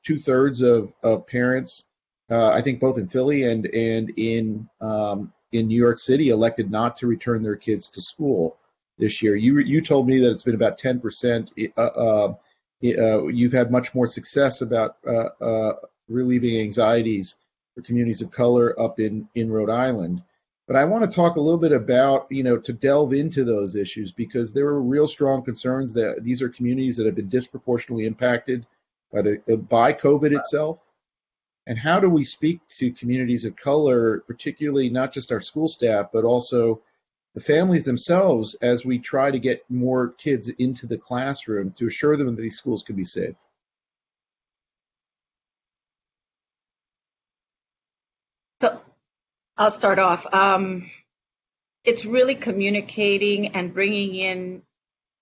two-thirds of parents, I think both in Philly and in New York City, elected not to return their kids to school this year. You told me that it's been about 10%. You've had much more success about relieving anxieties for communities of color up in Rhode Island. But I want to talk a little bit about, to delve into those issues, because there are real strong concerns that these are communities that have been disproportionately impacted by COVID itself. And how do we speak to communities of color, particularly not just our school staff, but also the families themselves, as we try to get more kids into the classroom to assure them that these schools can be safe? So I'll start off. It's really communicating and bringing in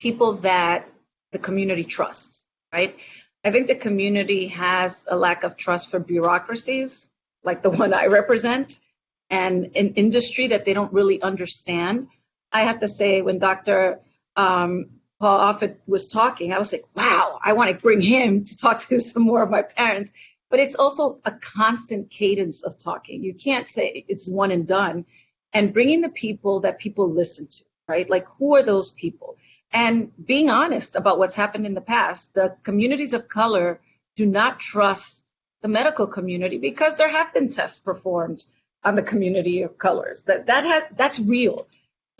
people that the community trusts, right? I think the community has a lack of trust for bureaucracies like the one I represent, and an industry that they don't really understand. I have to say, when Dr. Paul Offit was talking, I was like, wow, I want to bring him to talk to some more of my parents. But it's also a constant cadence of talking. You can't say it's one and done. And bringing the people that people listen to, right? Like, who are those people? And being honest about what's happened in the past. The communities of color do not trust the medical community because there have been tests performed on the community of colors. That's real.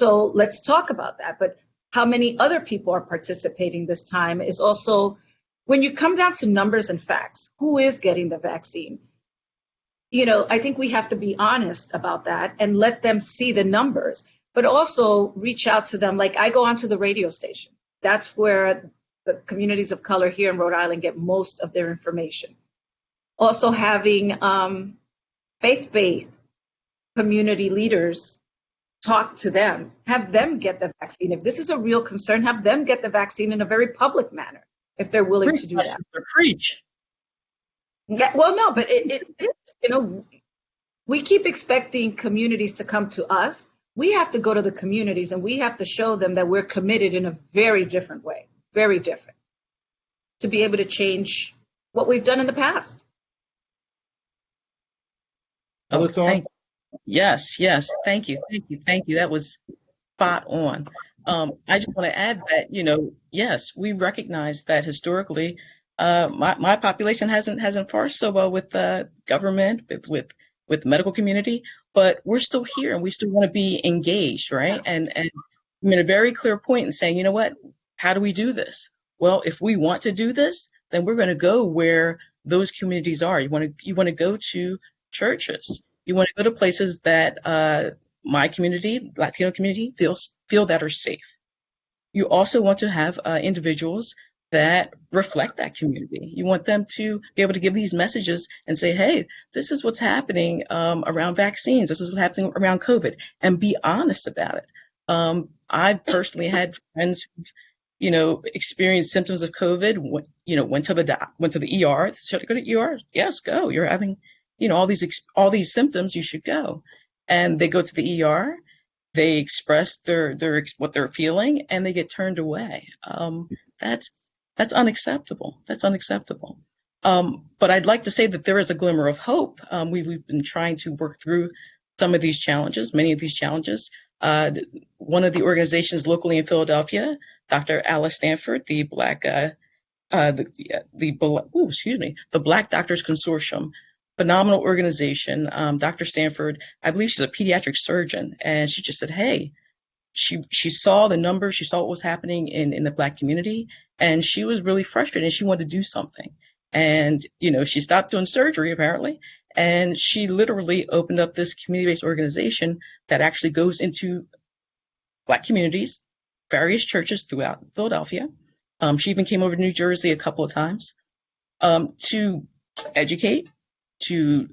So let's talk about that. But how many other people are participating this time is also, when you come down to numbers and facts, who is getting the vaccine? I think we have to be honest about that and let them see the numbers, but also reach out to them. Like, I go onto the radio station. That's where the communities of color here in Rhode Island get most of their information. Also having faith-based community leaders talk to them, have them get the vaccine. If this is a real concern, have them get the vaccine in a very public manner, if they're willing Preach, to do my that. sister, preach. Yeah, well, no, but it is, you know, we keep expecting communities to come to us. We have to go to the communities and we have to show them that we're committed in a very different way, very different, to be able to change what we've done in the past. Other thoughts? Yes, yes. Thank you. Thank you. Thank you. That was spot on. I just want to add that, yes, we recognize that historically, my population hasn't fared so well with the government, with the medical community, but we're still here and we still want to be engaged, right? And I made a very clear point in saying, you know what, how do we do this? Well, if we want to do this, then we're going to go where those communities are. You want to go to churches. You want to go to places that my community, Latino community, feel that are safe. You also want to have individuals that reflect that community. You want them to be able to give these messages and say, hey, this is what's happening around vaccines. This is what's happening around COVID, and be honest about it. I personally had friends who, experienced symptoms of COVID, went to the ER. Should I go to ER? Yes, go. You're having, all these symptoms, you should go. And they go to the ER, they express what they're feeling, and they get turned away. That's unacceptable. That's unacceptable. But I'd like to say that there is a glimmer of hope. We've been trying to work through some of these challenges, many of these challenges. One of the organizations locally in Philadelphia, Dr. Alice Stanford, the Black Doctors Consortium, phenomenal organization. Dr. Stanford, I believe she's a pediatric surgeon, and she just said, hey, she saw the numbers, she saw what was happening in the Black community, and she was really frustrated and she wanted to do something. And, she stopped doing surgery apparently, and she literally opened up this community-based organization that actually goes into Black communities, various churches throughout Philadelphia. She even came over to New Jersey a couple of times to educate, to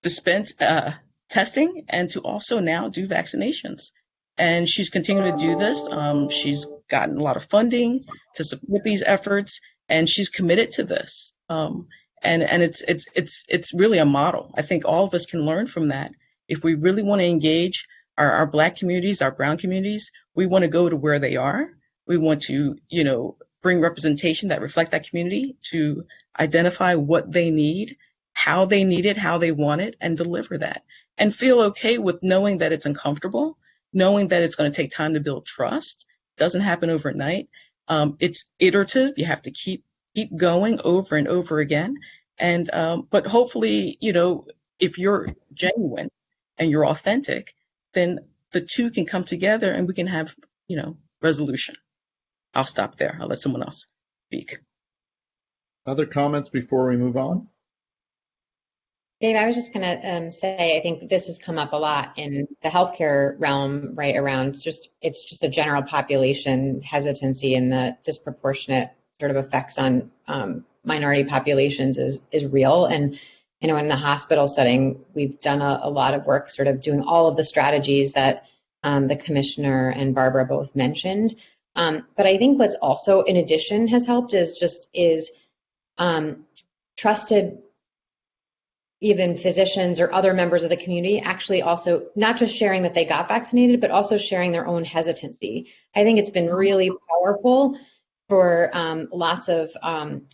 dispense testing, and to also now do vaccinations. And she's continuing to do this. She's gotten a lot of funding to support these efforts, and she's committed to this. And it's really a model. I think all of us can learn from that. If we really want to engage our Black communities, our brown communities, we want to go to where they are. We want to, bring representation that reflect that community, to identify what they need, how they need it, how they want it, and deliver that. And feel okay with knowing that it's uncomfortable, knowing that it's going to take time to build trust. It doesn't happen overnight. It's iterative. You have to keep going over and over again. And but hopefully, if you're genuine and you're authentic, then the two can come together and we can have, resolution. I'll stop there. I'll let someone else speak. Other comments before we move on? Dave, I was just going to say, I think this has come up a lot in the healthcare realm, right, around it's just a general population hesitancy, and the disproportionate sort of effects on minority populations is real. And, in the hospital setting, we've done a lot of work sort of doing all of the strategies that the commissioner and Barbara both mentioned. But I think what's also in addition has helped is trusted, even physicians or other members of the community actually also not just sharing that they got vaccinated, but also sharing their own hesitancy. I think it's been really powerful for lots of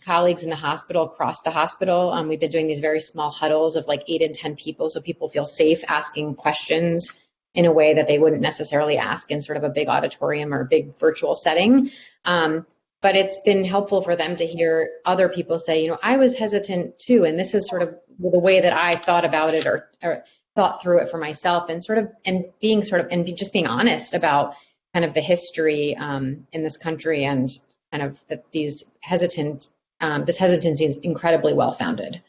colleagues in the hospital, across the hospital. We've been doing these very small huddles of like 8 and 10 people, so people feel safe asking questions in a way that they wouldn't necessarily ask in sort of a big auditorium or a big virtual setting. But it's been helpful for them to hear other people say, I was hesitant too, and this is sort of the way that I thought about it or thought through it for myself, and just being honest about kind of the history in this country, and kind of this hesitancy is incredibly well founded.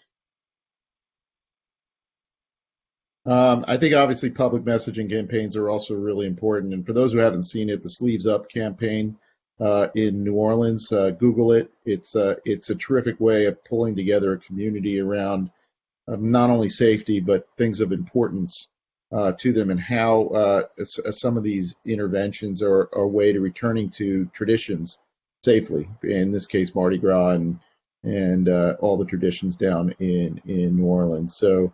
I think obviously public messaging campaigns are also really important. And for those who haven't seen it, the Sleeves Up campaign in New Orleans. Google it. It's a terrific way of pulling together a community around not only safety but things of importance to them, and how some of these interventions are a way to returning to traditions safely. In this case, Mardi Gras and all the traditions down in New Orleans. So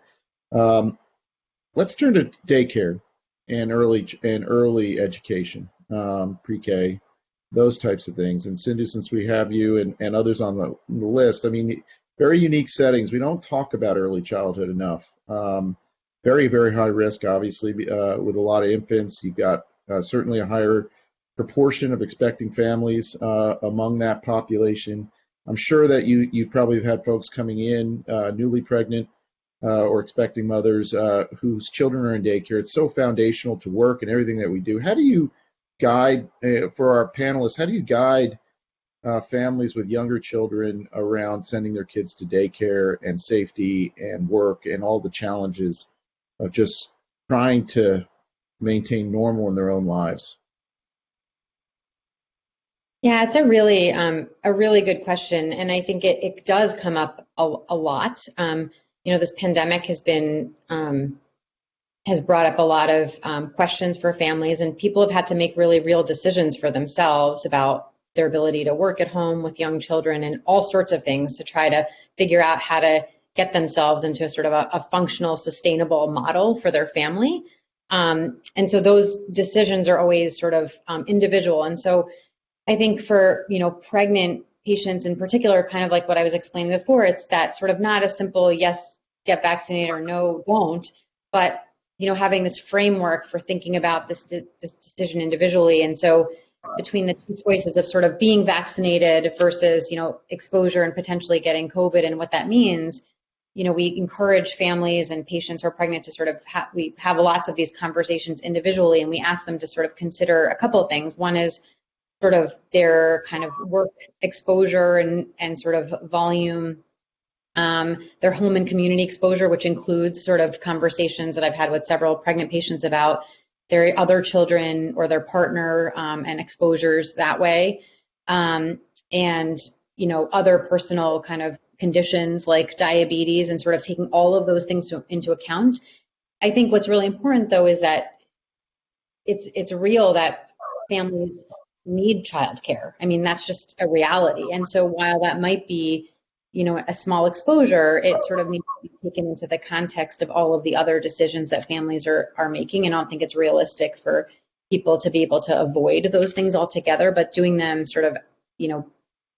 let's turn to daycare and early education, pre-K, those types of things. And Cindy, since we have you and others on the list, I mean, very unique settings. We don't talk about early childhood enough. Very, very high risk, obviously, with a lot of infants. You've got certainly a higher proportion of expecting families among that population. I'm sure that you probably have had folks coming in newly pregnant or expecting mothers whose children are in daycare. It's so foundational to work and everything that we do. How do you guide, for our panelists, how do you guide families with younger children around sending their kids to daycare and safety and work and all the challenges of just trying to maintain normal in their own lives? Yeah, it's a really good question, and I think it does come up a lot. This pandemic has brought up a lot of questions for families, and people have had to make really real decisions for themselves about their ability to work at home with young children and all sorts of things to try to figure out how to get themselves into a sort of a functional, sustainable model for their family. And so those decisions are always sort of individual. And so I think for, pregnant patients in particular, kind of like what I was explaining before, it's that sort of not a simple yes, get vaccinated or no, don't, but, having this framework for thinking about this decision individually. And so between the two choices of sort of being vaccinated versus, exposure and potentially getting COVID and what that means, we encourage families and patients who are pregnant to sort of we have lots of these conversations individually, and we ask them to sort of consider a couple of things. One is sort of their kind of work exposure and sort of volume, their home and community exposure, which includes sort of conversations that I've had with several pregnant patients about their other children or their partner and exposures that way. And, other personal kind of conditions like diabetes, and sort of taking all of those things into account. I think what's really important, though, is that it's real that families need childcare. I mean, that's just a reality. And so while that might be, a small exposure, it sort of needs to be taken into the context of all of the other decisions that families are making. And I don't think it's realistic for people to be able to avoid those things altogether, but doing them sort of,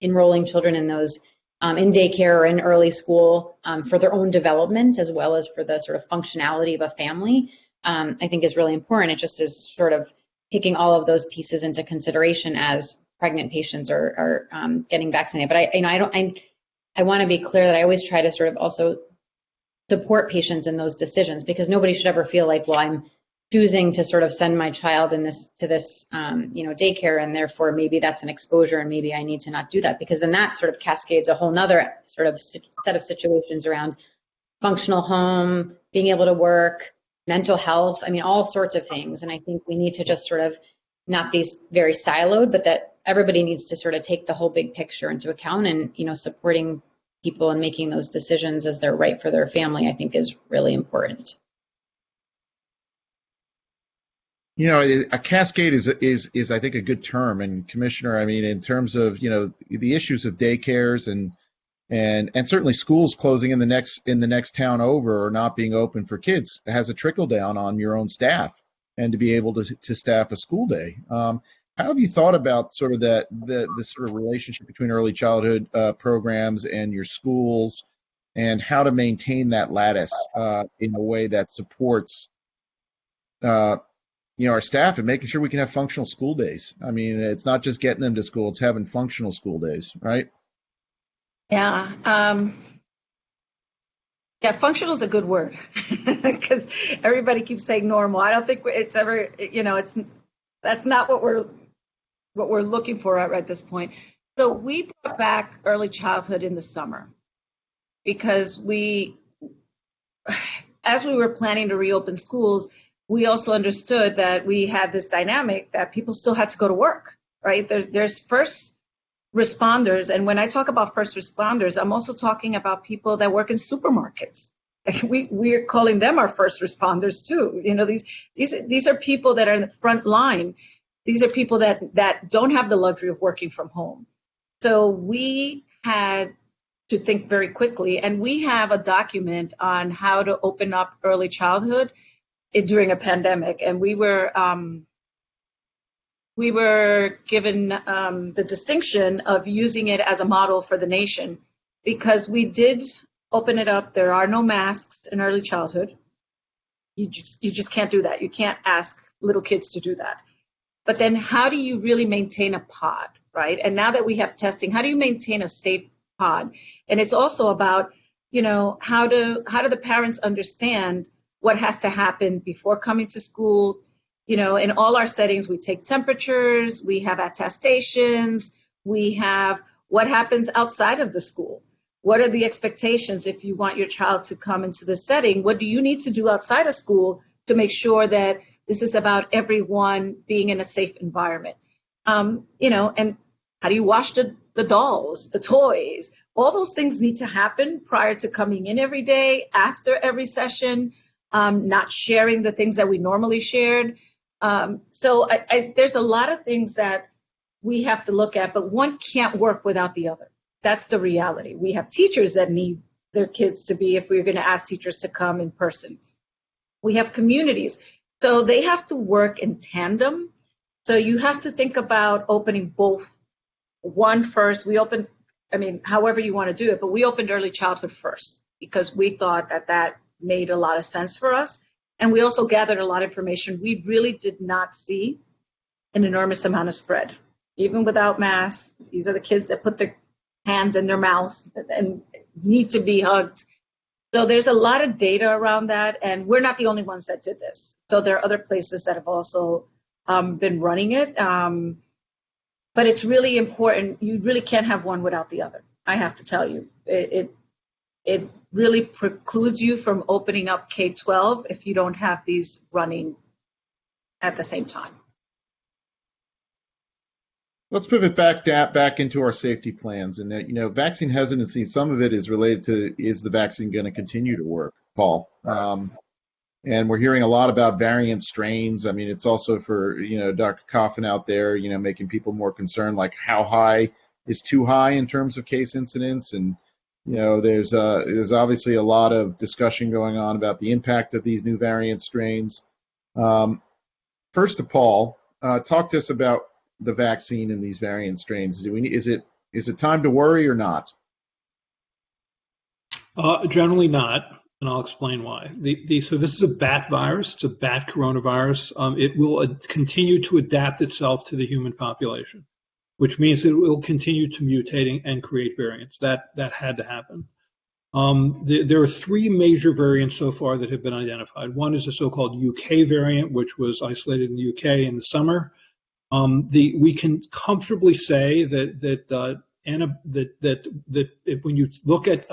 enrolling children in those in daycare or in early school for their own development, as well as for the sort of functionality of a family, I think is really important. It just is sort of taking all of those pieces into consideration as pregnant patients are getting vaccinated. But I want to be clear that I always try to sort of also support patients in those decisions, because nobody should ever feel like, well, I'm choosing to sort of send my child to this daycare, and therefore maybe that's an exposure and maybe I need to not do that, because then that sort of cascades a whole nother sort of set of situations around functional home, being able to work, mental health, I mean, all sorts of things. And I think we need to just sort of not be very siloed, but that everybody needs to sort of take the whole big picture into account, and, supporting people and making those decisions as they're right for their family, I think is really important. A cascade is I think a good term. And Commissioner, I mean, in terms of, the issues of daycares and certainly schools closing in the next town over or not being open for kids, has a trickle down on your own staff and to be able to staff a school day. How have you thought about sort of the sort of relationship between early childhood programs and your schools, and how to maintain that lattice in a way that supports our staff and making sure we can have functional school days? I mean, it's not just getting them to school, it's having functional school days, right? Yeah. Yeah, functional is a good word because everybody keeps saying normal. I don't think it's ever, that's not what we're looking for at this point. So we brought back early childhood in the summer because as we were planning to reopen schools, we also understood that we had this dynamic that people still had to go to work, right? There's first responders. And when I talk about first responders, I'm also talking about people that work in supermarkets. We're calling them our first responders too. You know, these are people that are in the front line. These are people that don't have the luxury of working from home. So we had to think very quickly, and we have a document on how to open up early childhood during a pandemic. And we were given the distinction of using it as a model for the nation, because we did open it up. There are no masks in early childhood. You just can't do that. You can't ask little kids to do that. But then how do you really maintain a pod, right? And now that we have testing, how do you maintain a safe pod? And it's also about, you know, how do the parents understand what has to happen before coming to school? You know, in all our settings, we take temperatures, we have attestations, we have what happens outside of the school. What are the expectations if you want your child to come into the setting? What do you need to do outside of school to make sure that this is about everyone being in a safe environment? You know, and how do you wash the dolls, the toys? All those things need to happen prior to coming in every day, after every session, not sharing the things that we normally shared. So there's a lot of things that we have to look at, but one can't work without the other. That's the reality. We have teachers that need their kids to be, if we're going to ask teachers to come in person. We have communities. So they have to work in tandem. So you have to think about opening both. One first, however you want to do it, but we opened early childhood first because we thought that made a lot of sense for us. And we also gathered a lot of information. We really did not see an enormous amount of spread, even without masks. These are the kids that put their hands in their mouths and need to be hugged. So there's a lot of data around that, and we're not the only ones that did this. So there are other places that have also been running it. But it's really important. You really can't have one without the other. I have to tell you, it really precludes you from opening up K-12 if you don't have these running at the same time. Let's pivot back into our safety plans. And you know, vaccine hesitancy, some of it is related to, is the vaccine going to continue to work, Paul? And we're hearing a lot about variant strains. I mean, it's also for, you know, Dr. Coffin out there, you know, making people more concerned, like how high is too high in terms of case incidence. And, you know, there's obviously a lot of discussion going on about the impact of these new variant strains. First to Paul, talk to us about the vaccine and these variant strains. Is it time to worry or not? Generally not, and I'll explain why. So this is a bat virus. It's a bat coronavirus. It will continue to adapt itself to the human population, which means it will continue to mutate and create variants. That had to happen. There are three major variants so far that have been identified. One is the so-called UK variant, which was isolated in the UK in the summer. We can comfortably say that when you look at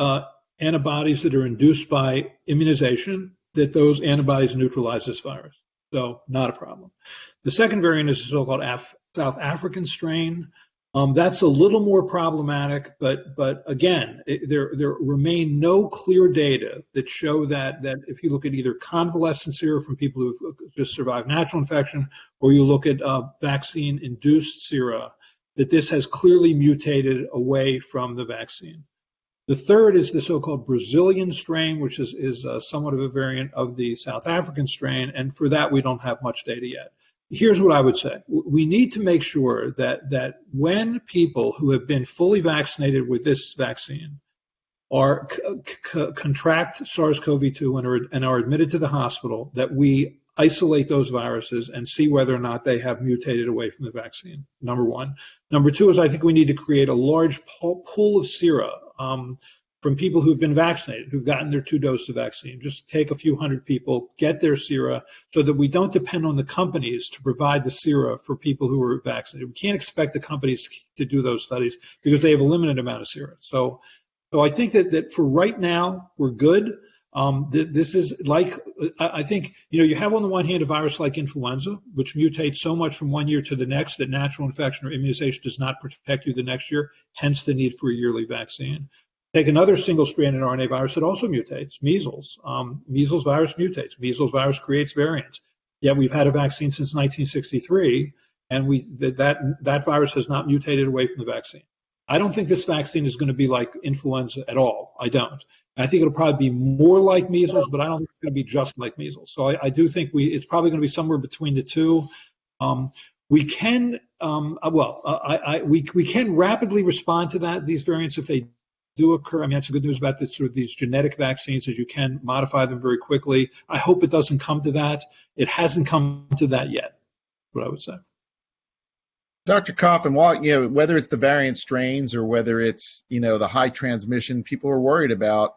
antibodies that are induced by immunization, that those antibodies neutralize this virus. So not a problem. The second variant is the so-called South African strain. That's a little more problematic, but again, there remain no clear data that show that if you look at either convalescent sera from people who've just survived natural infection, or you look at vaccine-induced sera, that this has clearly mutated away from the vaccine. The third is the so-called Brazilian strain, which is somewhat of a variant of the South African strain, and for that we don't have much data yet. Here's what I would say. We need to make sure that when people who have been fully vaccinated with this vaccine are contract SARS-CoV-2 and are admitted to the hospital, that we isolate those viruses and see whether or not they have mutated away from the vaccine, number one. Number two is I think we need to create a large pool of sera from people who've been vaccinated, who've gotten their 2 doses of vaccine. Just take a few hundred people, get their sera, so that we don't depend on the companies to provide the sera for people who are vaccinated. We can't expect the companies to do those studies because they have a limited amount of sera. So I think that for right now, we're good. This is like, I think, you have on the one hand a virus like influenza, which mutates so much from one year to the next that natural infection or immunization does not protect you the next year, hence the need for a yearly vaccine. Take another single-stranded RNA virus that also mutates, measles. Measles virus mutates. Measles virus creates variants. Yet we've had a vaccine since 1963, and that virus has not mutated away from the vaccine. I don't think this vaccine is going to be like influenza at all. I don't. I think it'll probably be more like measles, but I don't think it's going to be just like measles. So I do think it's probably going to be somewhere between the two. We can we can rapidly respond to these variants if they do occur. I mean, that's the good news about these genetic vaccines, is you can modify them very quickly. I hope it doesn't come to that. It hasn't come to that yet, what I would say. Dr. Coffin, whether it's the variant strains or whether it's, the high transmission, people are worried about,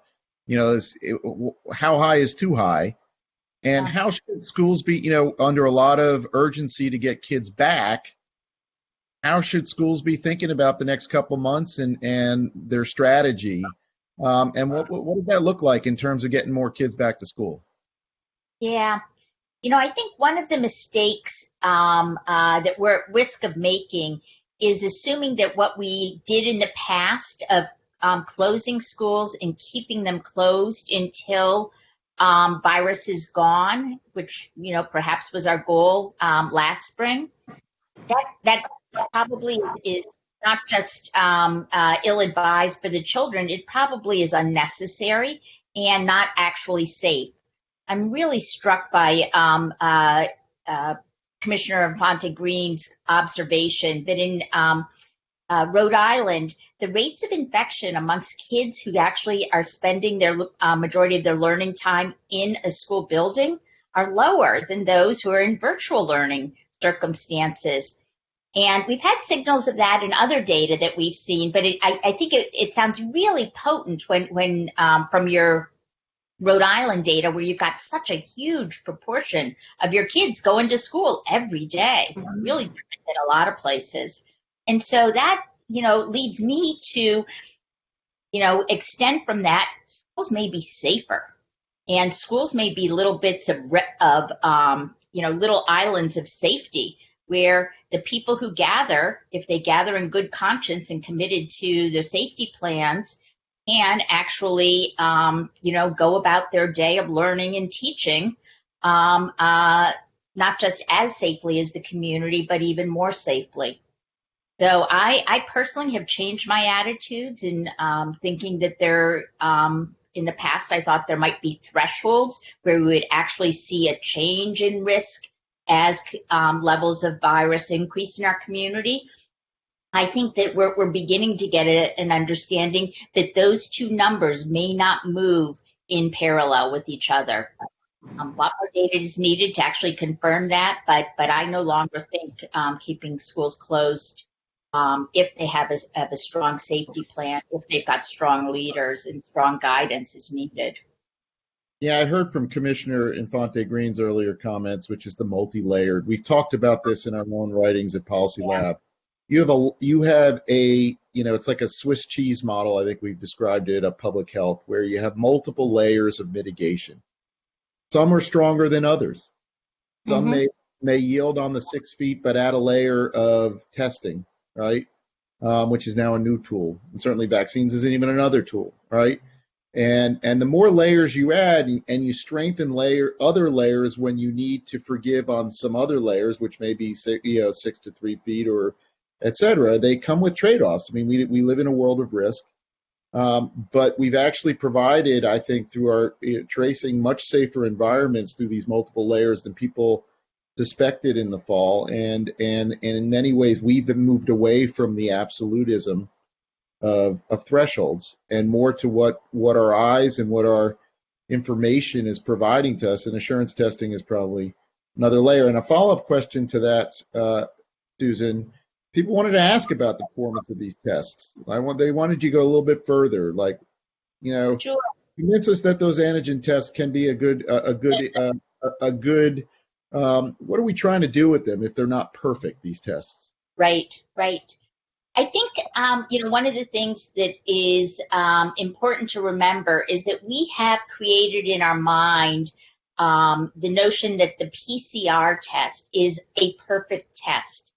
how high is too high, and how should schools be, under a lot of urgency to get kids back. How should schools be thinking about the next couple months and their strategy? And what does that look like in terms of getting more kids back to school? Yeah. I think one of the mistakes that we're at risk of making is assuming that what we did in the past of closing schools and keeping them closed until virus is gone, which, perhaps was our goal last spring, that probably is not just ill-advised for the children. It probably is unnecessary and not actually safe. I'm really struck by Commissioner Infante Green's observation that in Rhode Island, the rates of infection amongst kids who actually are spending their majority of their learning time in a school building are lower than those who are in virtual learning circumstances. And we've had signals of that in other data that we've seen, but I think it sounds really potent when from your Rhode Island data, where you've got such a huge proportion of your kids going to school every day, really different than a lot of places. And so that, leads me to, extend from that, schools may be safer, and schools may be little bits of little islands of safety where the people who gather, if they gather in good conscience and committed to the safety plans, and actually, go about their day of learning and teaching, not just as safely as the community, but even more safely. So I personally have changed my attitudes in thinking that in the past, I thought there might be thresholds where we would actually see a change in risk as levels of virus increase in our community. I think that we're beginning to get an understanding that those two numbers may not move in parallel with each other. A lot more data is needed to actually confirm that, but I no longer think keeping schools closed, if they have a strong safety plan, if they've got strong leaders and strong guidance, is needed. Yeah, I heard from Commissioner Infante Green's earlier comments, which is the multi-layered. We've talked about this in our own writings at Policy Lab. You have a it's like a Swiss cheese model, I think we've described it, of public health, where you have multiple layers of mitigation. Some are stronger than others. Some may yield on the 6 feet, but add a layer of testing, right? Which is now a new tool. And certainly vaccines isn't even another tool, right? And the more layers you add and you strengthen other layers when you need to forgive on some other layers, which may be 6 to 3 feet or et cetera, they come with trade-offs. I mean, we live in a world of risk, but we've actually provided, I think, through our tracing much safer environments through these multiple layers than people suspected in the fall. And in many ways, we've been moved away from the absolutism of thresholds and more to what our eyes and what our information is providing to us. And assurance testing is probably another layer. And a follow-up question to that, Susan, people wanted to ask about the performance of these tests. They wanted you to go a little bit further, like, Sure. convince us that those antigen tests can be a good. What are we trying to do with them if they're not perfect? These tests. Right. I think, one of the things that is important to remember is that we have created in our mind the notion that the PCR test is a perfect test.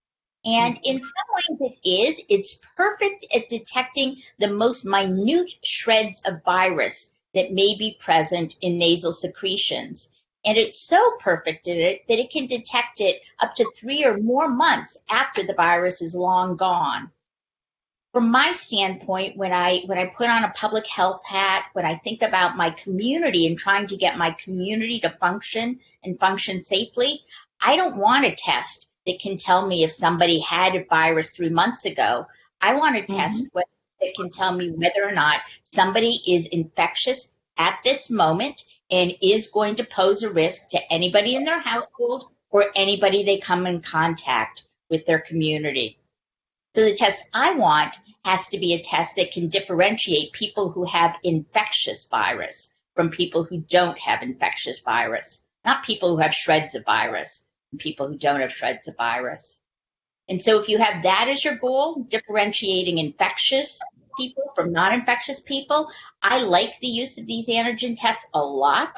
And in some ways it is. It's perfect at detecting the most minute shreds of virus that may be present in nasal secretions. And it's so perfect at it that it can detect it up to 3 or more months after the virus is long gone. From my standpoint, when I put on a public health hat, when I think about my community and trying to get my community to function and function safely, I don't want a test that can tell me if somebody had a virus 3 months ago. I want a test that can tell me whether or not somebody is infectious at this moment and is going to pose a risk to anybody in their household or anybody they come in contact with their community. So the test I want has to be a test that can differentiate people who have infectious virus from people who don't have infectious virus, not people who have shreds of virus from people who don't have shreds of virus. And so if you have that as your goal, differentiating infectious people from non-infectious people, I like the use of these antigen tests a lot.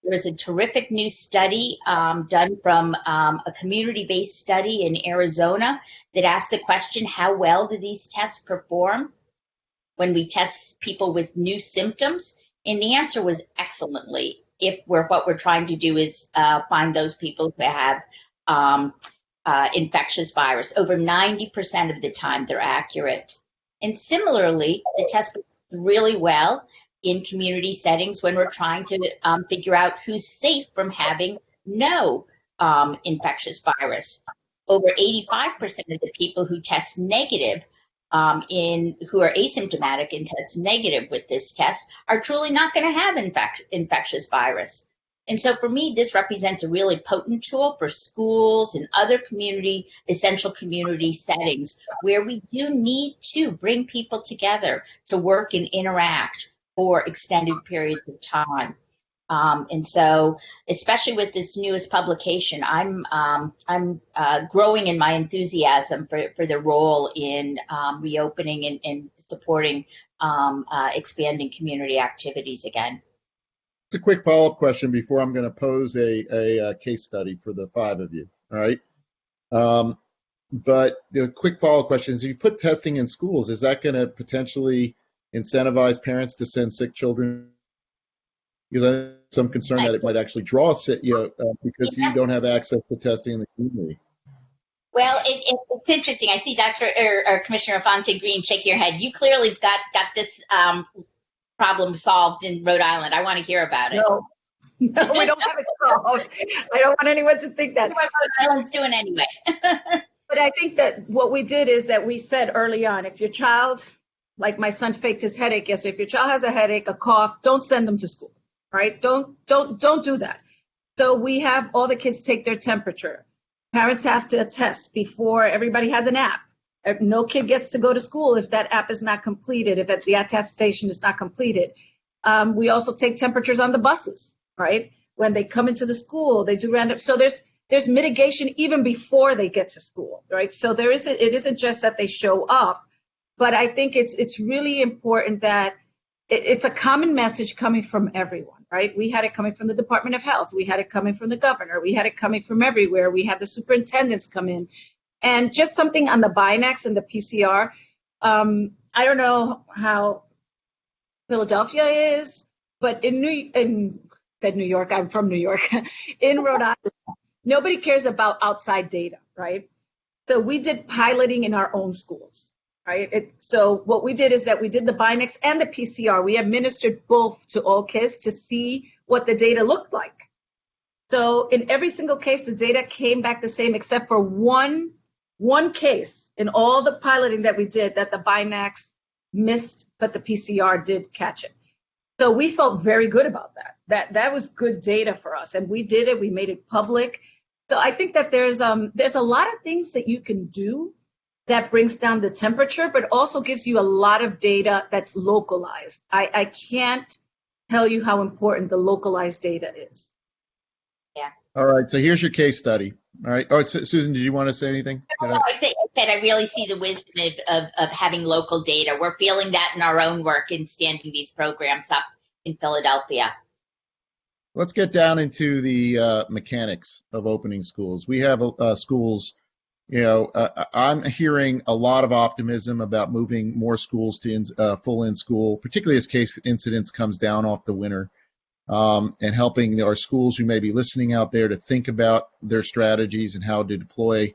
There was a terrific new study done from a community-based study in Arizona that asked the question, how well do these tests perform when we test people with new symptoms? And the answer was excellently, if what we're trying to do is find those people who have infectious virus. Over 90% of the time, they're accurate. And similarly, the test performs really well in community settings when we're trying to figure out who's safe from having no infectious virus. Over 85% of the people who test negative who are asymptomatic and test negative with this test are truly not going to have infectious virus. And so for me, this represents a really potent tool for schools and other essential community settings where we do need to bring people together to work and interact for extended periods of time. And so, especially with this newest publication, I'm growing in my enthusiasm for the role in reopening and supporting expanding community activities again. It's a quick follow-up question before I'm going to pose a case study for the 5 of you. All right. But the quick follow-up question is: if you put testing in schools, is that going to potentially incentivize parents to send sick children? Because I have some concern that it might actually draw sick, because you don't have access to testing in the community. Well, it's interesting. I see Commissioner Fontaine-Green shake your head. You clearly got this problem solved in Rhode Island. I want to hear about it. No, we don't have it solved. I don't want anyone to think that. What Rhode Island's doing anyway. But I think that what we did is that we said early on, if your child, like my son faked his headache yesterday, if your child has a headache, a cough, don't send them to school, right? Don't do that. So we have all the kids take their temperature. Parents have to attest before everybody has an app. No kid gets to go to school if that app is not completed, if the attestation is not completed. We also take temperatures on the buses, right? When they come into the school, they do random. So there's mitigation even before they get to school, right? So it isn't just that they show up, but I think it's really important that it's a common message coming from everyone, right? We had it coming from the Department of Health. We had it coming from the governor. We had it coming from everywhere. We had the superintendents come in. And just something on the Binax and the PCR. I don't know how Philadelphia is, but in New York, I'm from New York, in Rhode Island, nobody cares about outside data, right? So we did piloting in our own schools, right? So what we did is that we did the Binax and the PCR. We administered both to all kids to see what the data looked like. So in every single case, the data came back the same, except for one case in all the piloting that we did that the Binax missed, but the PCR did catch it. So we felt very good about that. That was good data for us, and we did it. We made it public. So I think that there's a lot of things that you can do that brings down the temperature, but also gives you a lot of data that's localized. I can't tell you how important the localized data is. Yeah. All right, so here's your case study. All right. Oh, Susan, did you want to say anything? I said I really see the wisdom of having local data. We're feeling that in our own work in standing these programs up in Philadelphia. Let's get down into the mechanics of opening schools. We have schools, I'm hearing a lot of optimism about moving more schools to full in school, particularly as case incidence comes down off the winter, and helping our schools who may be listening out there to think about their strategies and how to deploy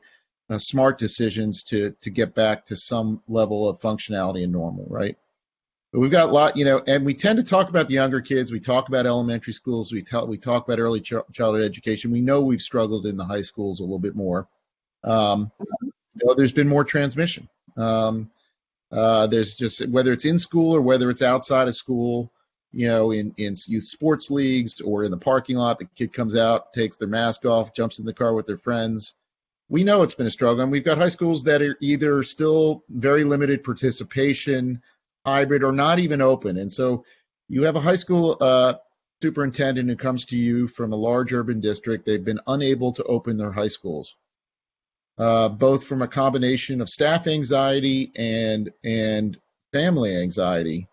smart decisions to get back to some level of functionality and normal, right? But we've got a lot, and we tend to talk about the younger kids. We talk about elementary schools. We talk about early childhood education. We know we've struggled in the high schools a little bit more. There's been more transmission. There's just, whether it's in school or whether it's outside of school, in youth sports leagues or in the parking lot, the kid comes out, takes their mask off, jumps in the car with their friends. We know it's been a struggle, and we've got high schools that are either still very limited participation, hybrid, or not even open. And so you have a high school superintendent who comes to you from a large urban district. They've been unable to open their high schools, both from a combination of staff anxiety and family anxiety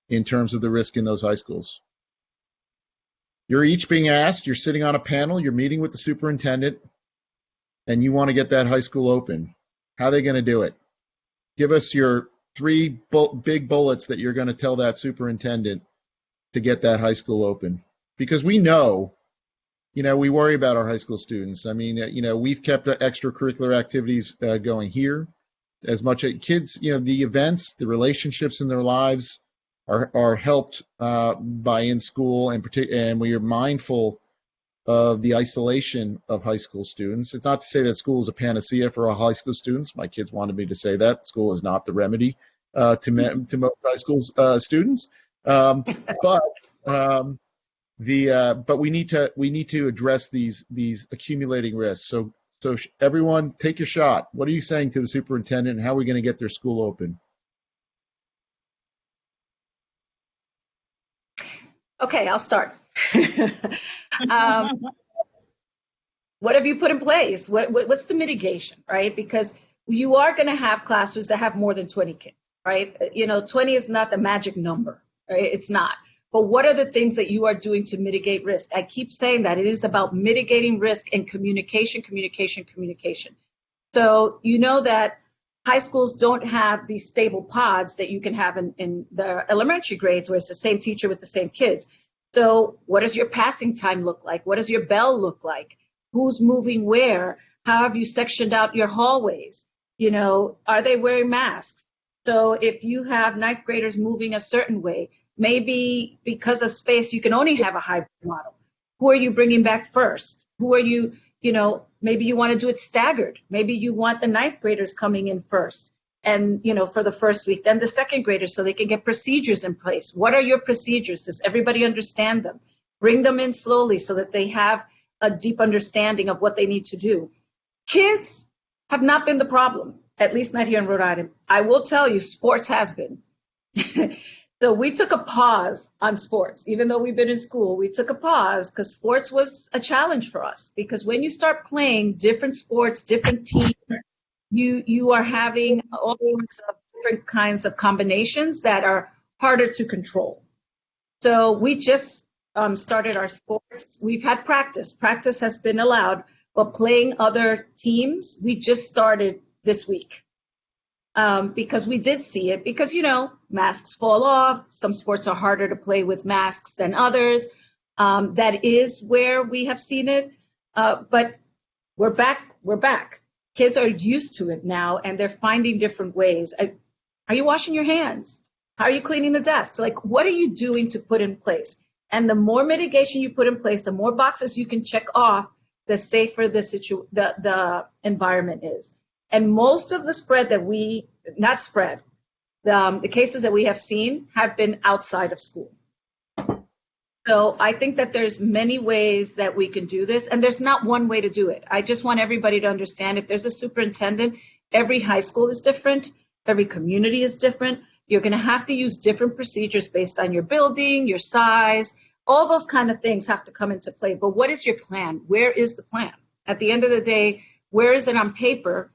in terms of the risk in those high schools. You're each being asked, you're sitting on a panel, you're meeting with the superintendent, and you want to get that high school open. How are they going to do it? Give us your 3 big bullets that you're going to tell that superintendent to get that high school open. Because we know, we worry about our high school students. I mean, we've kept extracurricular activities going here as much as kids, the events, the relationships in their lives are helped by in school, and we are mindful of the isolation of high school students. It's not to say that school is a panacea for all high school students. My kids wanted me to say that school is not the remedy to most high school students. But we need to address these accumulating risks. So everyone, take your shot. What are you saying to the superintendent, and how are we going to get their school open? Okay, I'll start. What have you put in place? What's the mitigation, right? Because you are going to have classrooms that have more than 20 kids, right? 20 is not the magic number, right? It's not. But what are the things that you are doing to mitigate risk? I keep saying that it is about mitigating risk and communication. So that high schools don't have these stable pods that you can have in the elementary grades where it's the same teacher with the same kids. So what does your passing time look like? What does your bell look like? Who's moving where? How have you sectioned out your hallways? Are they wearing masks? So if you have ninth graders moving a certain way, maybe because of space, you can only have a hybrid model. Who are you bringing back first? Who are you, maybe you want to do it staggered. Maybe you want the ninth graders coming in first and, for the first week, then the second graders so they can get procedures in place. What are your procedures? Does everybody understand them? Bring them in slowly so that they have a deep understanding of what they need to do. Kids have not been the problem, at least not here in Rhode Island. I will tell you, sports has been. So we took a pause on sports. Even though we've been in school, we took a pause because sports was a challenge for us. Because when you start playing different sports, different teams, you are having all sorts of different kinds of combinations that are harder to control. So we just started our sports. We've had practice. Practice has been allowed, but playing other teams, we just started this week. Because we did see it, because, masks fall off. Some sports are harder to play with masks than others. That is where we have seen it. But we're back. Kids are used to it now, and they're finding different ways. Are you washing your hands? How are you cleaning the desks? What are you doing to put in place? And the more mitigation you put in place, the more boxes you can check off, the safer the environment is. And most of the the cases that we have seen have been outside of school. So I think that there's many ways that we can do this, and there's not one way to do it. I just want everybody to understand if there's a superintendent, every high school is different, every community is different. You're going to have to use different procedures based on your building, your size, all those kind of things have to come into play. But what is your plan? Where is the plan? At the end of the day, where is it on paper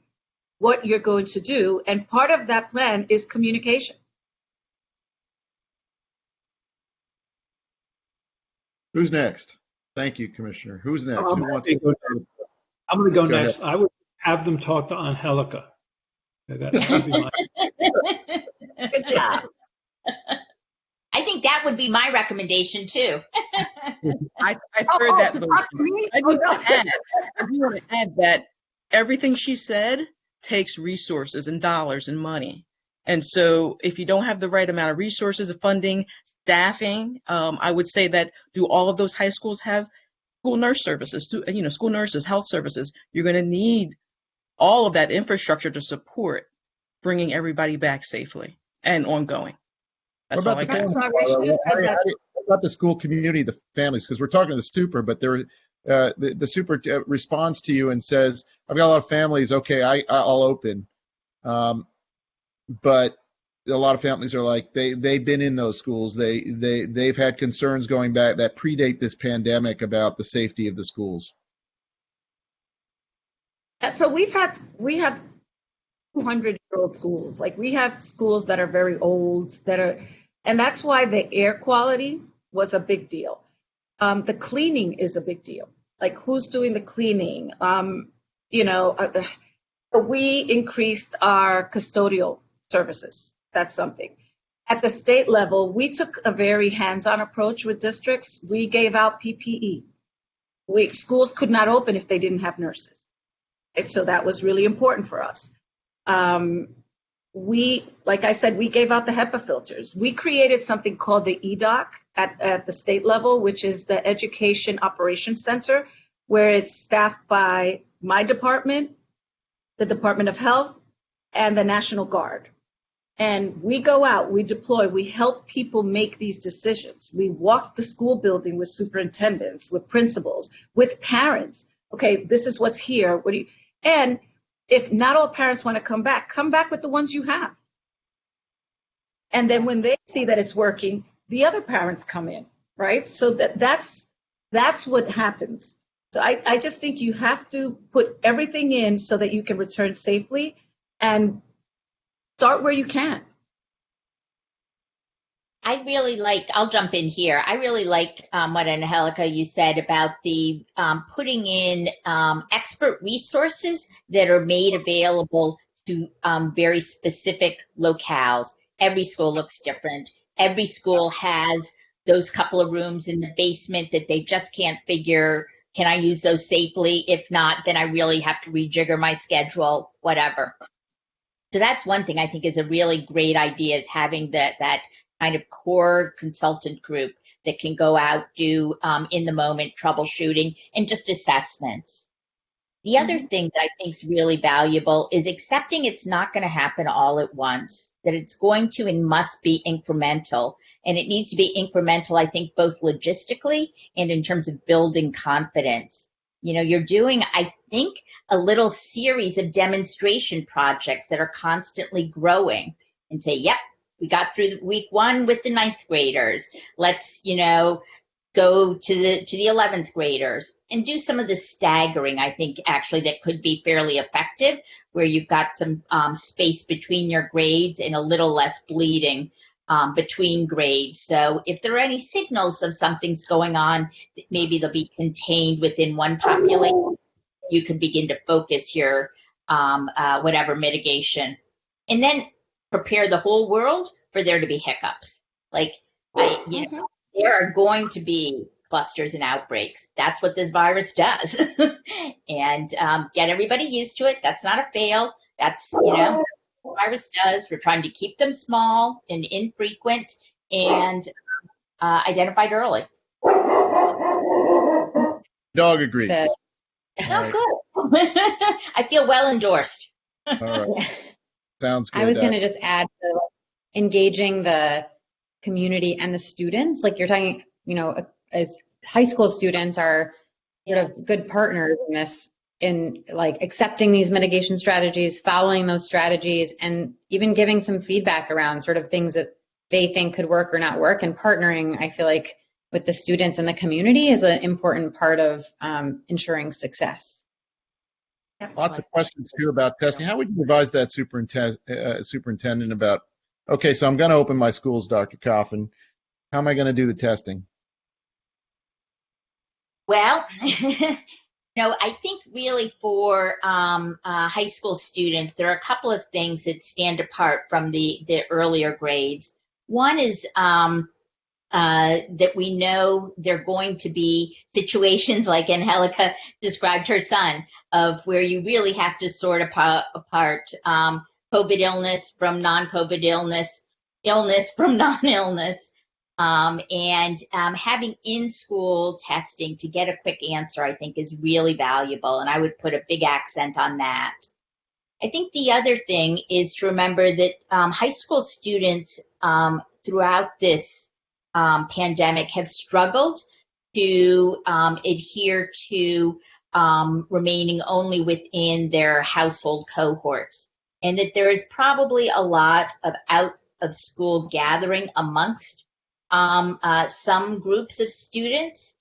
what you're going to do? And part of that plan is communication. Who's next? Thank you, Commissioner. Who's next? Who wants to go next? I'm going to go next. Ahead. I would have them talk to Angelica. That would be my. Good job. I think that would be my recommendation too. I heard that. to talk to me? I do want to add that everything she said takes resources and dollars and money. And so if you don't have the right amount of resources, of funding, staffing, I would say that do all of those high schools have school nurse services, school nurses, health services? You're going to need all of that infrastructure to support bringing everybody back safely and ongoing. That's What all I about the got. families? What about the school community, the families? Because we're talking to the super, but the super responds to you and says, "I've got a lot of families. Okay, I'll open," but a lot of families are like they've been in those schools. They've had concerns going back that predate this pandemic about the safety of the schools. So we have 200-year-old schools. Like we have schools that are very old and that's why the air quality was a big deal. The cleaning is a big deal. Like who's doing the cleaning? We increased our custodial services. That's something. At the state level, we took a very hands-on approach with districts. We gave out PPE. Schools could not open if they didn't have nurses. And so that was really important for us. Like I said, we gave out the HEPA filters. We created something called the EDOC at the state level, which is the Education Operations Center, where it's staffed by my department, the Department of Health, and the National Guard. And we go out, we deploy, we help people make these decisions. We walk the school building with superintendents, with principals, with parents. Okay, this is what's here. And if not all parents want to come back with the ones you have. And then when they see that it's working, the other parents come in, right? So that's what happens. So I just think you have to put everything in so that you can return safely and start where you can. I'll jump in here. I really like what Angelica, you said about the putting in expert resources that are made available to very specific locales. Every school looks different. Every school has those couple of rooms in the basement that they just can't figure, can I use those safely? If not, then I really have to rejigger my schedule, whatever. So that's one thing I think is a really great idea, is having that kind of core consultant group that can go out, do in the moment troubleshooting and just assessments. The other thing that I think is really valuable is accepting it's not going to happen all at once, that it's going to and must be incremental. And it needs to be incremental, I think, both logistically and in terms of building confidence. You're doing, I think, a little series of demonstration projects that are constantly growing and say, yep, we got through week 1 with the 9th graders. Let's, go to the 11th graders and do some of the staggering, I think, actually, that could be fairly effective, where you've got some space between your grades and a little less bleeding between grades. So if there are any signals of something's going on, maybe they'll be contained within one population. You can begin to focus your whatever mitigation. And then prepare the whole world for there to be hiccups. There are going to be clusters and outbreaks. That's what this virus does. And get everybody used to it. That's not a fail. That's, what the virus does. We're trying to keep them small and infrequent and identified early. Dog agrees. Oh, right. Good. I feel well endorsed. All right. Sounds good. I was going to just add to engaging the community and the students. Like you're talking, as high school students are sort of good partners in this, in like accepting these mitigation strategies, following those strategies, and even giving some feedback around sort of things that they think could work or not work. And partnering, I feel like, with the students and the community is an important part of ensuring success. Lots of questions here about testing. How would you advise that superintendent about, okay, so I'm going to open my schools, Dr. Coffin. How am I going to do the testing? Well, I think really for high school students, there are a couple of things that stand apart from the earlier grades. One is that we know there are going to be situations like Angelica described her son, of where you really have to sort apart COVID illness from non-COVID illness, illness from non-illness. And having in-school testing to get a quick answer, I think, is really valuable, and I would put a big accent on that. I think the other thing is to remember that high school students throughout this pandemic have struggled to adhere to remaining only within their household cohorts, and that there is probably a lot of out-of-school gathering amongst some groups of students,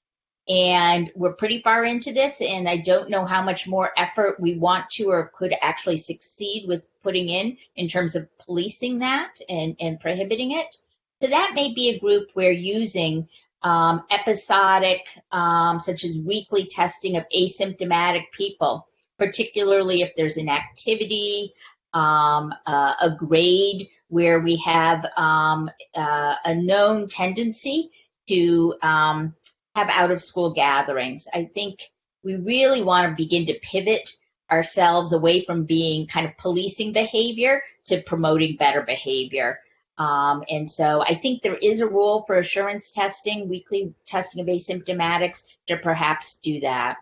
and we're pretty far into this, and I don't know how much more effort we want to or could actually succeed with putting in terms of policing that and prohibiting it. So that may be a group where using episodic, such as weekly testing of asymptomatic people, particularly if there's an activity, a grade where we have a known tendency to have out-of-school gatherings. I think we really want to begin to pivot ourselves away from being kind of policing behavior to promoting better behavior. And so I think there is a role for assurance testing, weekly testing of asymptomatics, to perhaps do that.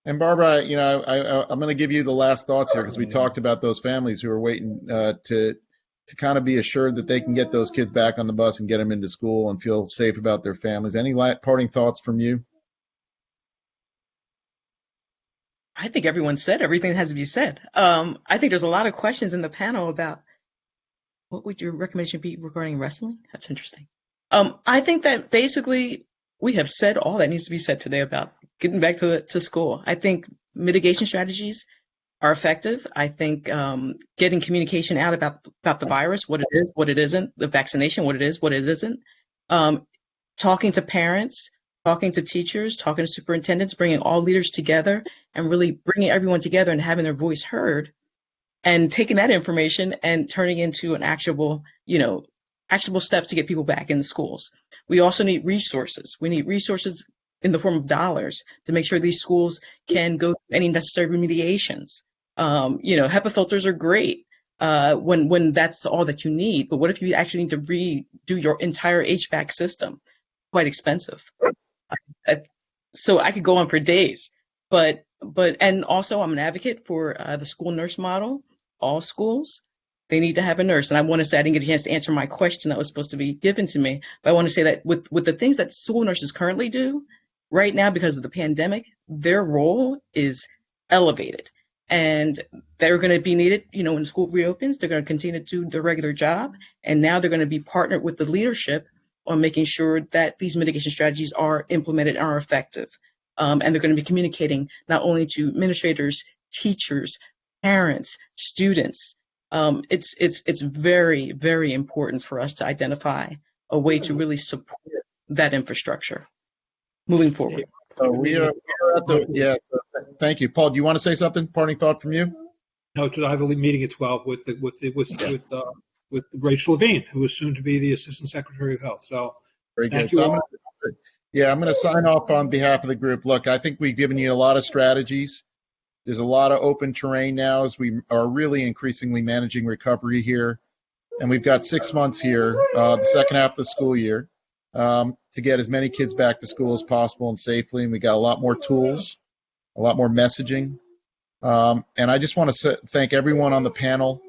And Barbara, I'm going to give you the last thoughts here, because we talked about those families who are waiting to kind of be assured that they can get those kids back on the bus and get them into school and feel safe about their families. Any parting thoughts from you? I think everyone said everything that has to be said. I think there's a lot of questions in the panel about what would your recommendation be regarding wrestling? That's interesting. I think that basically we have said all that needs to be said today about getting back to school. I think mitigation strategies are effective. I think getting communication out about the virus, what it is, what it isn't, the vaccination, what it is, what it isn't, talking to parents, talking to teachers, talking to superintendents, bringing all leaders together and really bringing everyone together and having their voice heard, and taking that information and turning into an actionable steps to get people back in the schools. We also need resources. We need resources in the form of dollars to make sure these schools can go through any necessary remediations. HEPA filters are great when that's all that you need, but what if you actually need to redo your entire HVAC system? Quite expensive. So I could go on for days, and also I'm an advocate for the school nurse model. All schools, they need to have a nurse. And I want to say, I didn't get a chance to answer my question that was supposed to be given to me, but I want to say that with the things that school nurses currently do right now, because of the pandemic, their role is elevated, and they're going to be needed, when school reopens. They're going to continue to do their regular job, and now they're going to be partnered with the leadership on making sure that these mitigation strategies are implemented and are effective. And they're going to be communicating not only to administrators, teachers, parents, students. It's very, very important for us to identify a way to really support that infrastructure moving forward. So we are at the, thank you. Paul, do you want to say something? Parting thought from you? No, I have a meeting at 12 with Rachel Levine, who is soon to be the Assistant Secretary of Health. So very good. Thank you all. I'm going to sign off on behalf of the group. Look, I think we've given you a lot of strategies. There's a lot of open terrain now as we are really increasingly managing recovery here. And we've got 6 months here, the second half of the school year, to get as many kids back to school as possible and safely. And we got a lot more tools, a lot more messaging. And I just want to thank everyone on the panel.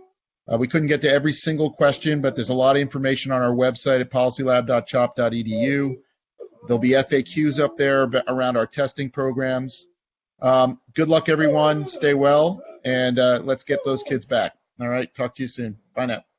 We couldn't get to every single question, but there's a lot of information on our website at policylab.chop.edu. There'll be FAQs up there around our testing programs. Good luck, everyone. Stay well, and let's get those kids back. All right. Talk to you soon. Bye now.